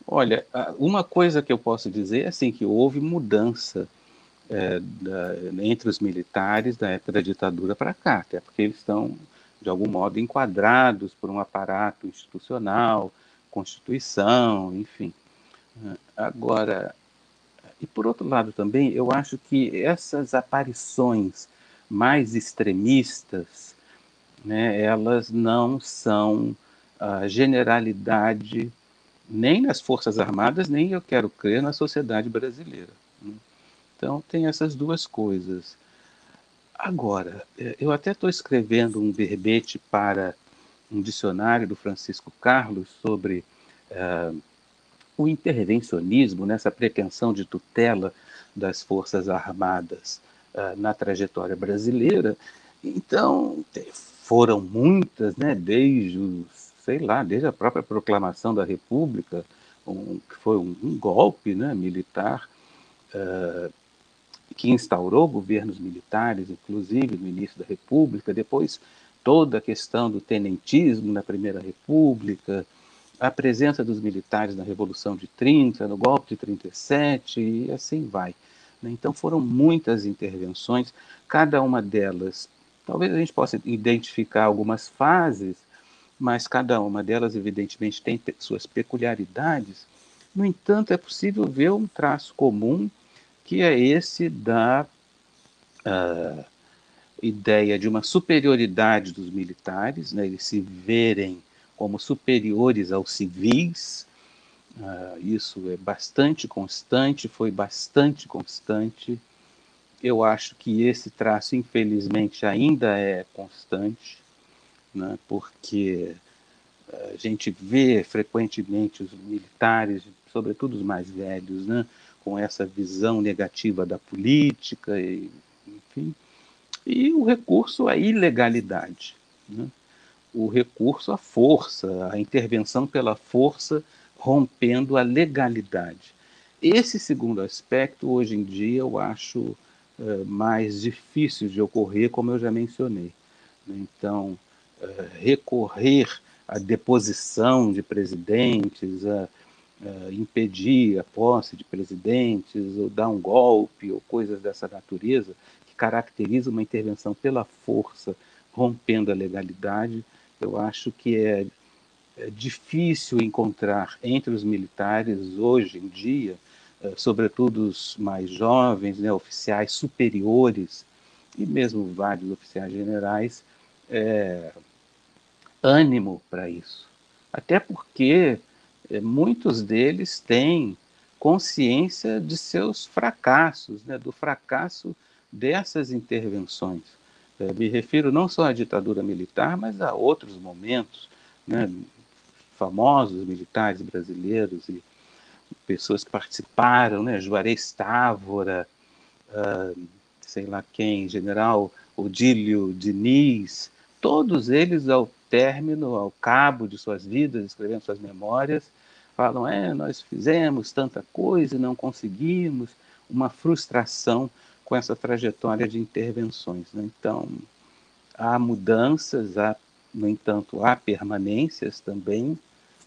Olha, uma coisa que eu posso dizer é assim, que houve mudança entre os militares da época da ditadura para cá, até porque eles estão, de algum modo, enquadrados por um aparato institucional, Constituição, enfim. Agora, e por outro lado também, eu acho que essas aparições mais extremistas, né, elas não são a generalidade nem nas Forças Armadas, nem, eu quero crer, na sociedade brasileira, né? Então, tem essas duas coisas. Agora, eu até estou escrevendo um verbete para um dicionário do Francisco Carlos sobre o intervencionismo, nessa pretensão de tutela das Forças Armadas na trajetória brasileira. Então, foram muitas, né, desde a própria proclamação da República, que foi um golpe, né, militar, que instaurou governos militares, inclusive no início da República, depois toda a questão do tenentismo na Primeira República, a presença dos militares na Revolução de 30, no golpe de 37, e assim vai. Então foram muitas intervenções, cada uma delas, talvez a gente possa identificar algumas fases, mas cada uma delas, evidentemente, tem suas peculiaridades. No entanto, é possível ver um traço comum, que é esse da ideia de uma superioridade dos militares, né, eles se verem como superiores aos civis. Isso é bastante constante, foi bastante constante. Eu acho que esse traço, infelizmente, ainda é constante, né, porque a gente vê frequentemente os militares, sobretudo os mais velhos, né, com essa visão negativa da política, enfim, e o recurso à ilegalidade, né? O recurso à força, a intervenção pela força, rompendo a legalidade. Esse segundo aspecto, hoje em dia, eu acho mais difícil de ocorrer, como eu já mencionei. Então, recorrer à deposição de presidentes, impedir a posse de presidentes, ou dar um golpe, ou coisas dessa natureza, que caracteriza uma intervenção pela força, rompendo a legalidade, eu acho que é difícil encontrar entre os militares, hoje em dia, sobretudo os mais jovens, né, oficiais superiores, e mesmo vários oficiais generais, ânimo para isso. Até porque muitos deles têm consciência de seus fracassos, né, do fracasso dessas intervenções. Me refiro não só à ditadura militar, mas a outros momentos, né, famosos militares brasileiros e pessoas que participaram, né, Juarez Távora, sei lá quem, general Odílio Diniz, todos eles, ao término, ao cabo de suas vidas, escrevendo suas memórias, falam, nós fizemos tanta coisa e não conseguimos, uma frustração com essa trajetória de intervenções, né? Então, há mudanças, no entanto, há permanências também,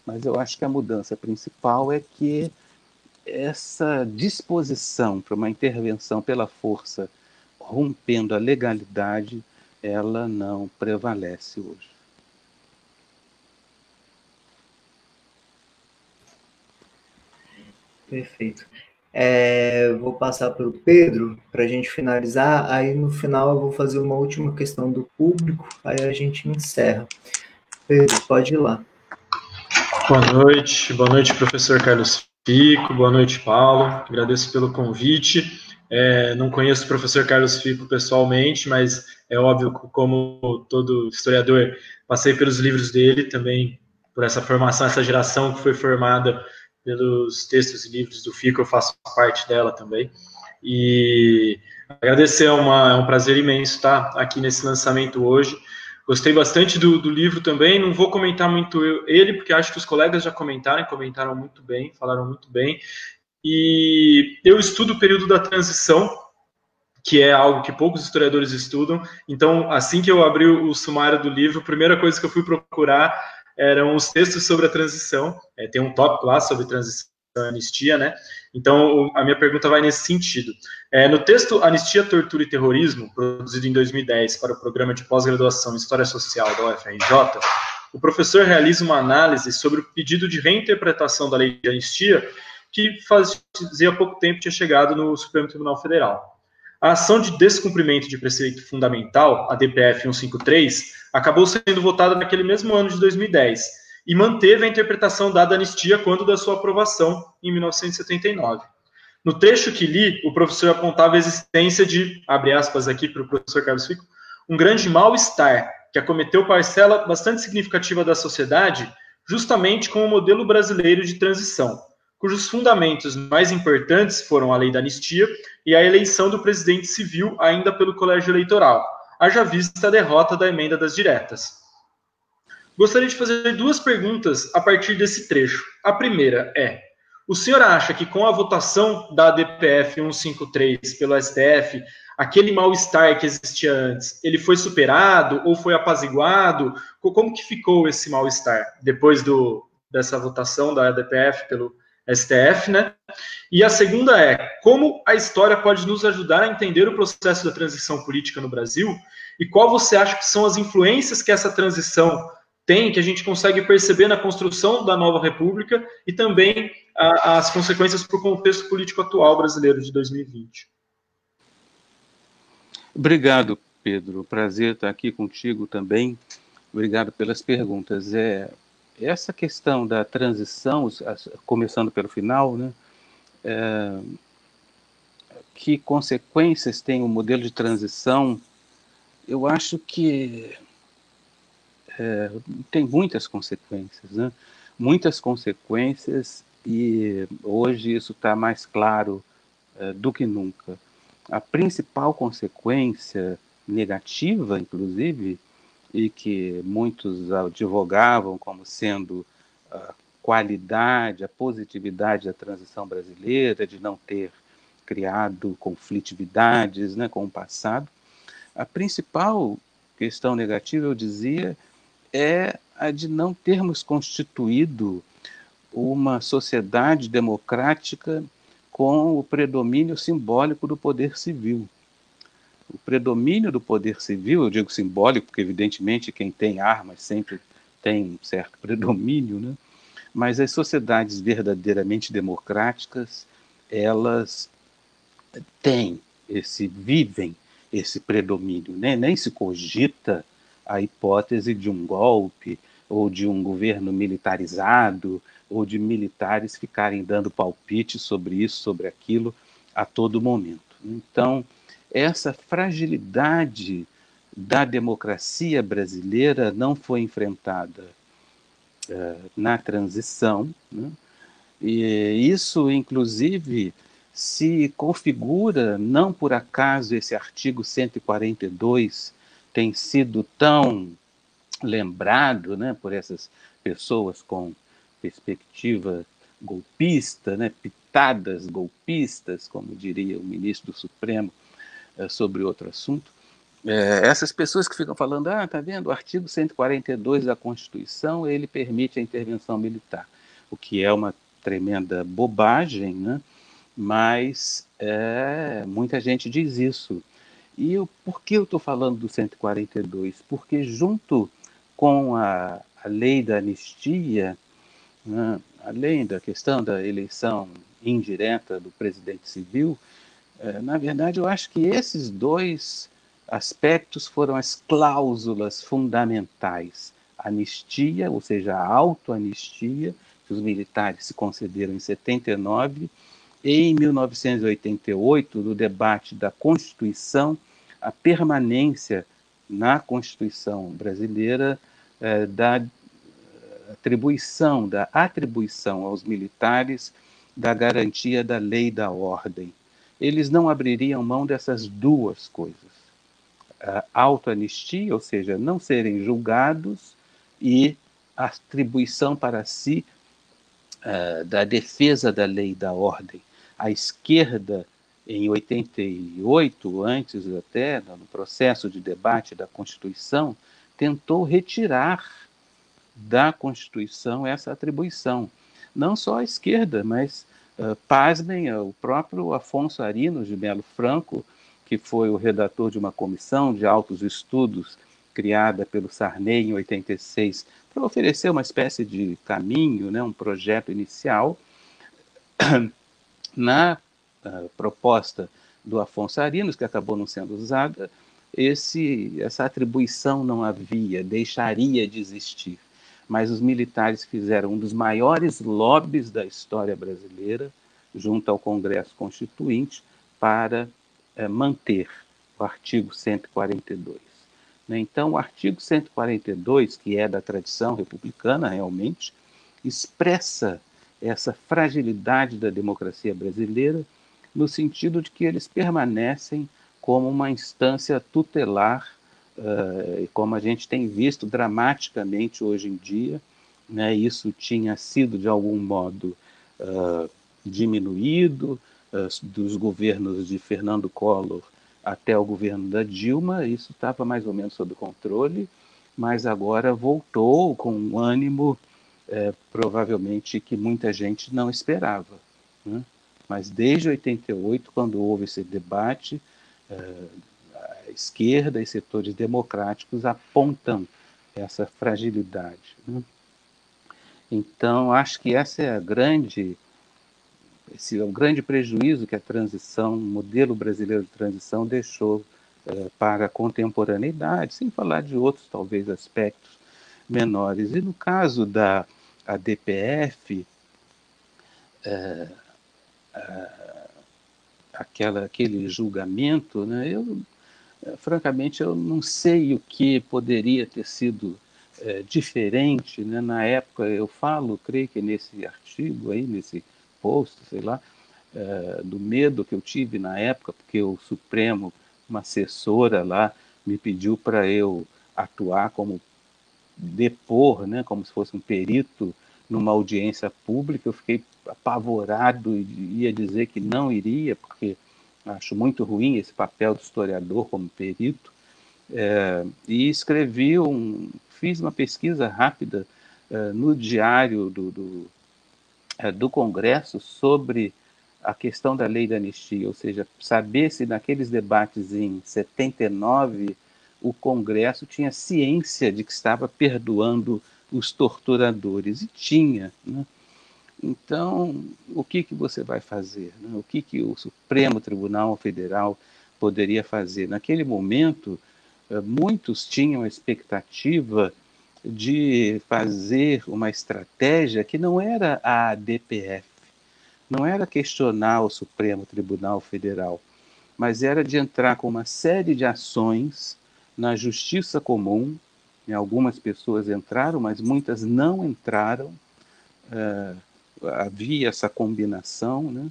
mas eu acho que a mudança principal é que essa disposição para uma intervenção pela força, rompendo a legalidade, ela não prevalece hoje. Perfeito. Vou passar para o Pedro, para a gente finalizar, aí no final eu vou fazer uma última questão do público, aí a gente encerra. Pedro, pode ir lá. Boa noite, professor Carlos Fico, boa noite, Paulo, agradeço pelo convite. Não conheço o professor Carlos Fico pessoalmente, mas é óbvio que, como todo historiador, passei pelos livros dele, também por essa formação, essa geração que foi formada pelos textos e livros do Fico, eu faço parte dela também. E agradecer, é um prazer imenso estar aqui nesse lançamento hoje. Gostei bastante do livro também, não vou comentar muito ele, porque acho que os colegas já comentaram muito bem, falaram muito bem. E eu estudo o período da transição, que é algo que poucos historiadores estudam. Então, assim que eu abri o sumário do livro, a primeira coisa que eu fui procurar eram os textos sobre a transição. Tem um tópico lá sobre transição e anistia, né? Então, a minha pergunta vai nesse sentido. No texto Anistia, Tortura e Terrorismo, produzido em 2010 para o Programa de Pós-Graduação em História Social da UFRJ, o professor realiza uma análise sobre o pedido de reinterpretação da lei de anistia que fazia pouco tempo tinha chegado no Supremo Tribunal Federal. A ação de descumprimento de preceito fundamental, a DPF 153, acabou sendo votada naquele mesmo ano de 2010 e manteve a interpretação dada à anistia quando da sua aprovação, em 1979. No trecho que li, o professor apontava a existência de, abre aspas aqui para o professor Carlos Fico, um grande mal-estar que acometeu parcela bastante significativa da sociedade, justamente com o modelo brasileiro de transição, cujos fundamentos mais importantes foram a lei da anistia e a eleição do presidente civil ainda pelo colégio eleitoral, haja vista a derrota da emenda das diretas. Gostaria de fazer duas perguntas a partir desse trecho. A primeira é: o senhor acha que com a votação da DPF 153 pelo STF, aquele mal-estar que existia antes, ele foi superado ou foi apaziguado? Como que ficou esse mal-estar depois dessa votação da DPF pelo STF, né? E a segunda é: como a história pode nos ajudar a entender o processo da transição política no Brasil e qual você acha que são as influências que essa transição tem, que a gente consegue perceber na construção da nova república e também as consequências para o contexto político atual brasileiro de 2020. Obrigado, Pedro. Prazer estar aqui contigo também. Obrigado pelas perguntas. Essa questão da transição, começando pelo final, né? Que consequências tem o modelo de transição? Eu acho que tem muitas consequências, né? Muitas consequências, e hoje isso está mais claro do que nunca. A principal consequência negativa, inclusive, e que muitos advogavam como sendo a qualidade, a positividade da transição brasileira, de não ter criado conflitividades, né, com o passado. A principal questão negativa, eu dizia, é a de não termos constituído uma sociedade democrática com o predomínio simbólico do poder civil. O predomínio do poder civil, eu digo simbólico, porque evidentemente quem tem armas sempre tem um certo predomínio, né? Mas as sociedades verdadeiramente democráticas, elas vivem esse predomínio, né? Nem se cogita a hipótese de um golpe, ou de um governo militarizado, ou de militares ficarem dando palpite sobre isso, sobre aquilo, a todo momento. Então, essa fragilidade da democracia brasileira não foi enfrentada na transição, né? E isso, inclusive, se configura, não por acaso esse artigo 142 tem sido tão lembrado, né, por essas pessoas com perspectiva golpista, né, pitadas golpistas, como diria o ministro do Supremo sobre outro assunto. Essas pessoas que ficam falando, tá vendo, o artigo 142 da Constituição, ele permite a intervenção militar, o que é uma tremenda bobagem, né? Mas muita gente diz isso. E por que eu estou falando do 142? Porque junto com a lei da anistia, né, além da questão da eleição indireta do presidente civil, na verdade, eu acho que esses dois aspectos foram as cláusulas fundamentais. A anistia, ou seja, a autoanistia, que os militares se concederam em 79, e em 1988, no debate da Constituição, a permanência na Constituição brasileira da atribuição aos militares da garantia da lei e da ordem. Eles não abririam mão dessas duas coisas. A autoanistia, ou seja, não serem julgados, e a atribuição para si da defesa da lei e da ordem. A esquerda, em 88, antes até, no processo de debate da Constituição, tentou retirar da Constituição essa atribuição. Não só à esquerda, mas, pasmem, o próprio Afonso Arinos de Melo Franco, que foi o redator de uma comissão de altos estudos criada pelo Sarney em 86, para oferecer uma espécie de caminho, né, um projeto inicial. Na proposta do Afonso Arinos, que acabou não sendo usada, essa atribuição não havia, deixaria de existir. Mas os militares fizeram um dos maiores lobbies da história brasileira, junto ao Congresso Constituinte, para manter o artigo 142. Então, o artigo 142, que é da tradição republicana realmente, expressa essa fragilidade da democracia brasileira, no sentido de que eles permanecem como uma instância tutelar, como a gente tem visto dramaticamente hoje em dia, né? Isso tinha sido, de algum modo, diminuído, dos governos de Fernando Collor até o governo da Dilma, isso estava mais ou menos sob controle, mas agora voltou com um ânimo provavelmente que muita gente não esperava, né? Mas desde 88, quando houve esse debate, a esquerda e setores democráticos apontam essa fragilidade, né? Então, acho que esse é o grande prejuízo que a transição, o modelo brasileiro de transição deixou para a contemporaneidade, sem falar de outros, talvez, aspectos menores. E no caso da ADPF, aquele julgamento, né, francamente, eu não sei o que poderia ter sido diferente, né? Na época, eu creio que nesse artigo, aí, nesse post, sei lá, do medo que eu tive na época, porque o Supremo, uma assessora lá, me pediu para eu atuar como depor, né, como se fosse um perito numa audiência pública. Eu fiquei apavorado e ia dizer que não iria, porque acho muito ruim esse papel do historiador como perito, e fiz uma pesquisa rápida no diário do Congresso sobre a questão da lei da anistia, ou seja, saber se naqueles debates em 79 o Congresso tinha ciência de que estava perdoando os torturadores, e tinha, né? Então, o que você vai fazer, né? O que o Supremo Tribunal Federal poderia fazer? Naquele momento, muitos tinham a expectativa de fazer uma estratégia que não era a ADPF, não era questionar o Supremo Tribunal Federal, mas era de entrar com uma série de ações na justiça comum. Algumas pessoas entraram, mas muitas não entraram. Havia essa combinação, né,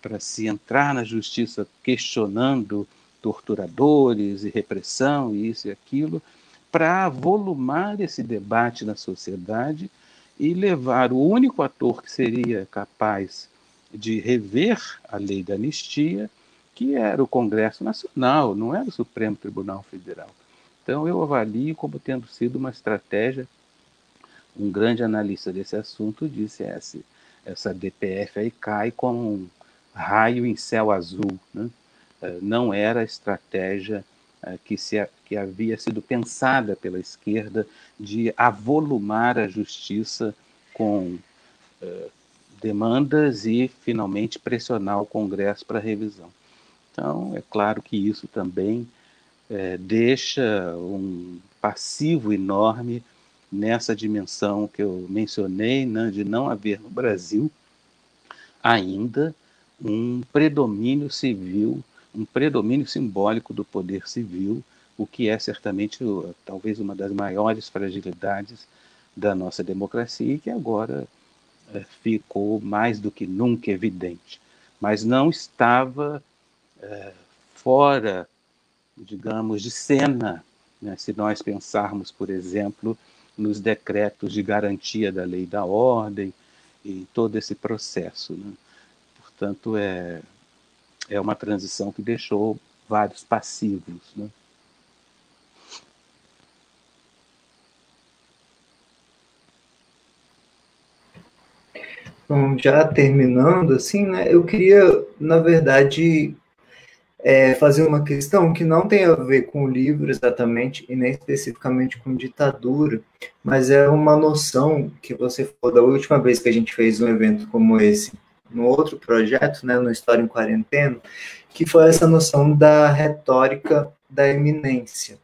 para se entrar na justiça questionando torturadores e repressão e isso e aquilo, para avolumar esse debate na sociedade e levar o único ator que seria capaz de rever a lei da anistia, que era o Congresso Nacional, não era o Supremo Tribunal Federal. Então, eu avalio como tendo sido uma estratégia. Um grande analista desse assunto disse: essa DPF aí cai como um raio em céu azul, né? Não era a estratégia que havia sido pensada pela esquerda de avolumar a justiça com demandas e, finalmente, pressionar o Congresso para revisão. Então, é claro que isso também deixa um passivo enorme nessa dimensão que eu mencionei, né, de não haver no Brasil ainda um predomínio civil, um predomínio simbólico do poder civil, o que é certamente talvez uma das maiores fragilidades da nossa democracia e que agora ficou mais do que nunca evidente. Mas não estava fora, digamos, de cena, né? Se nós pensarmos, por exemplo, nos decretos de garantia da lei da ordem e todo esse processo, né? Portanto, é uma transição que deixou vários passivos, né? Então, já terminando, assim, né, eu queria, na verdade, fazer uma questão que não tem a ver com o livro exatamente, e nem especificamente com ditadura, mas é uma noção que você falou da última vez que a gente fez um evento como esse, no outro projeto, né, no História em Quarentena, que foi essa noção da retórica da eminência.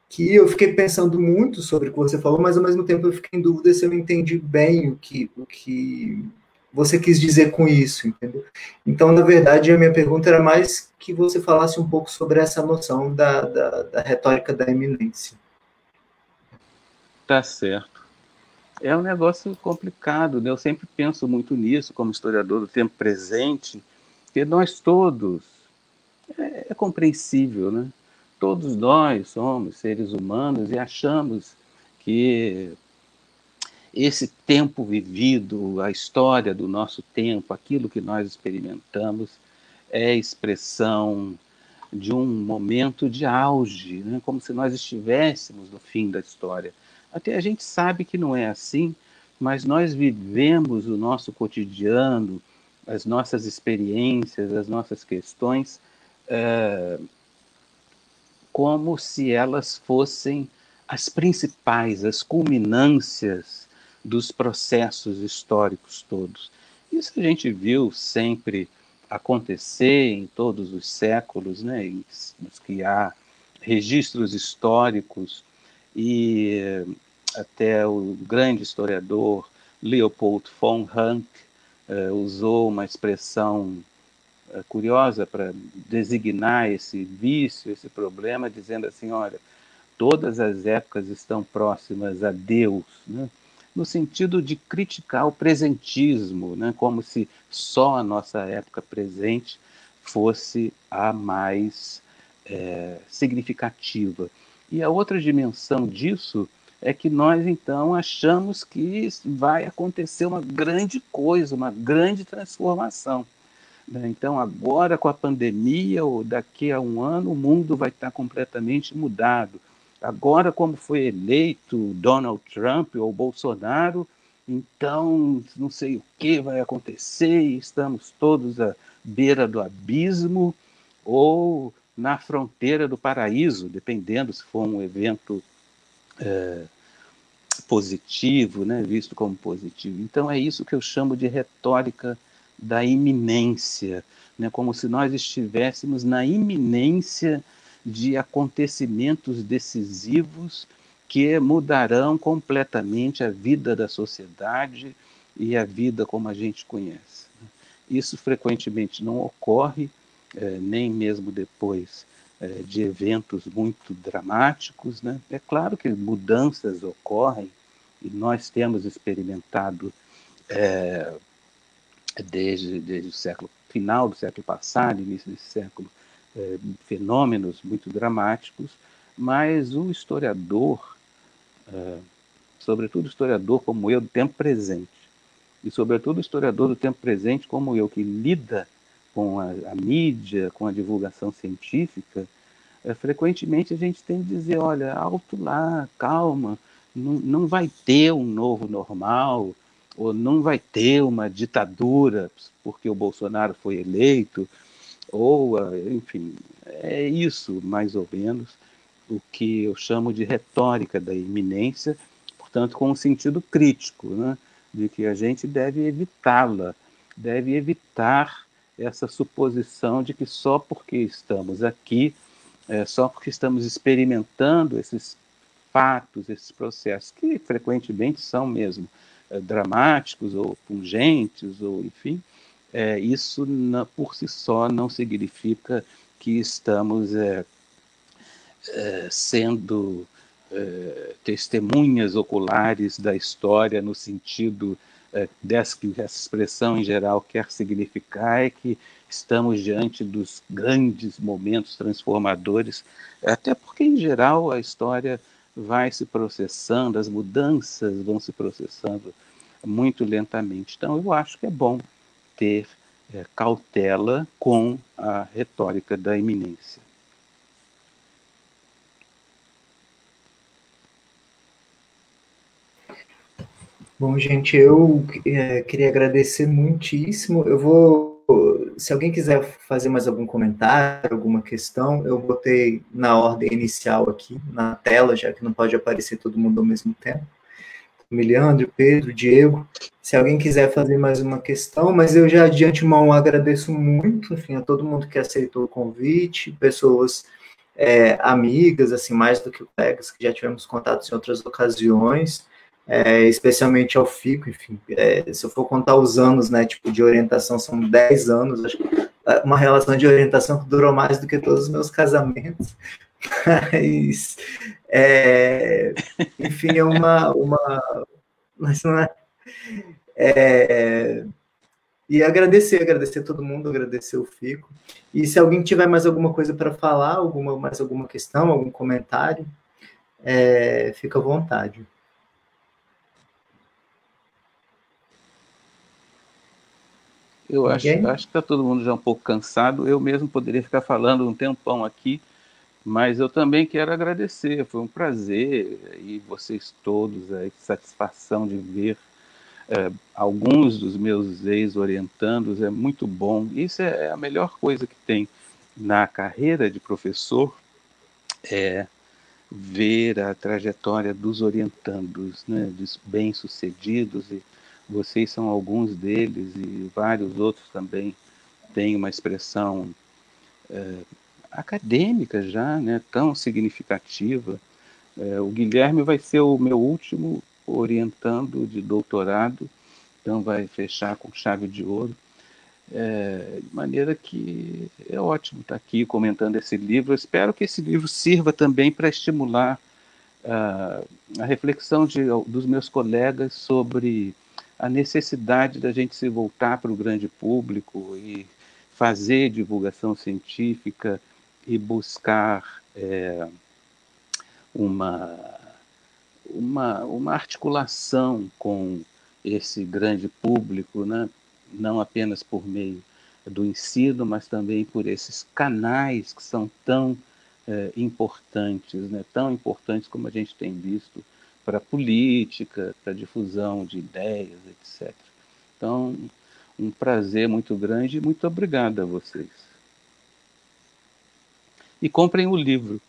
Que eu fiquei pensando muito sobre o que você falou, mas ao mesmo tempo eu fiquei em dúvida se eu entendi bem o que você quis dizer com isso, entendeu? Então, na verdade, a minha pergunta era mais que você falasse um pouco sobre essa noção da retórica da eminência. Tá certo. É um negócio complicado, né? Eu sempre penso muito nisso, como historiador do tempo presente, que nós todos, é compreensível, né? Todos nós somos seres humanos e achamos que esse tempo vivido, a história do nosso tempo, aquilo que nós experimentamos, é expressão de um momento de auge, né? Como se nós estivéssemos no fim da história. Até a gente sabe que não é assim, mas nós vivemos o nosso cotidiano, as nossas experiências, as nossas questões, como se elas fossem as principais, as culminâncias dos processos históricos todos. Isso a gente viu sempre acontecer em todos os séculos, né, nos que há registros históricos, e até o grande historiador Leopold von Ranke usou uma expressão curiosa para designar esse vício, esse problema, dizendo assim, olha, todas as épocas estão próximas a Deus, né? No sentido de criticar o presentismo, né? Como se só a nossa época presente fosse a mais significativa. E a outra dimensão disso é que nós, então, achamos que vai acontecer uma grande coisa, uma grande transformação. Então, agora com a pandemia, ou daqui a um ano, o mundo vai estar completamente mudado. Agora, como foi eleito Donald Trump ou Bolsonaro, então não sei o que vai acontecer, estamos todos à beira do abismo ou na fronteira do paraíso, dependendo se for um evento positivo, né, visto como positivo. Então é isso que eu chamo de retórica da iminência, né, como se nós estivéssemos na iminência de acontecimentos decisivos que mudarão completamente a vida da sociedade e a vida como a gente conhece. Isso frequentemente não ocorre, nem mesmo depois de eventos muito dramáticos, né? É claro que mudanças ocorrem e nós temos experimentado desde o final do século passado, início desse século, fenômenos muito dramáticos, mas o historiador, sobretudo o historiador como eu do tempo presente, e sobretudo o historiador do tempo presente como eu, que lida com a mídia, com a divulgação científica, frequentemente a gente tem que dizer, olha, alto lá, calma, não vai ter um novo normal, ou não vai ter uma ditadura porque o Bolsonaro foi eleito, ou, enfim, é isso, mais ou menos, o que eu chamo de retórica da iminência, portanto, com um sentido crítico, né, de que a gente deve evitá-la, deve evitar essa suposição de que só porque estamos aqui, só porque estamos experimentando esses fatos, esses processos, que frequentemente são mesmo dramáticos ou pungentes, ou enfim, isso por si só não significa que estamos sendo testemunhas oculares da história no sentido dessa que essa expressão em geral quer significar, é que estamos diante dos grandes momentos transformadores, até porque em geral a história vai se processando, as mudanças vão se processando muito lentamente. Então eu acho que é bom ter cautela com a retórica da iminência. Bom, gente, eu queria agradecer muitíssimo. Eu vou, se alguém quiser fazer mais algum comentário, alguma questão, eu botei na ordem inicial aqui na tela, já que não pode aparecer todo mundo ao mesmo tempo. Miliandro, Pedro, Diego, se alguém quiser fazer mais uma questão, mas eu já de antemão agradeço muito, enfim, a todo mundo que aceitou o convite, pessoas amigas, assim, mais do que colegas, que já tivemos contatos em outras ocasiões, especialmente ao FICO, enfim, se eu for contar os anos, né, tipo, de orientação, são 10 anos, acho que uma relação de orientação que durou mais do que todos os meus casamentos, mas, enfim, mas não e agradecer a todo mundo, agradecer o FICO, e se alguém tiver mais alguma coisa para falar, mais alguma questão, algum comentário, fica à vontade. Eu acho que está todo mundo já um pouco cansado. Eu mesmo poderia ficar falando um tempão aqui, mas eu também quero agradecer. Foi um prazer, e vocês todos, a satisfação de ver alguns dos meus ex-orientandos. É muito bom. Isso é a melhor coisa que tem na carreira de professor, é ver a trajetória dos orientandos, né, dos bem-sucedidos, e vocês são alguns deles, e vários outros também têm uma expressão acadêmica já, né, tão significativa. O Guilherme vai ser o meu último orientando de doutorado, então vai fechar com chave de ouro, de maneira que é ótimo estar aqui comentando esse livro. Eu espero que esse livro sirva também para estimular a reflexão dos meus colegas sobre a necessidade da gente se voltar para o grande público e fazer divulgação científica e buscar uma articulação com esse grande público, né? Não apenas por meio do ensino, mas também por esses canais que são tão importantes, né? Tão importantes como a gente tem visto para a política, para a difusão de ideias, etc. Então, um prazer muito grande e muito obrigado a vocês. E comprem o livro.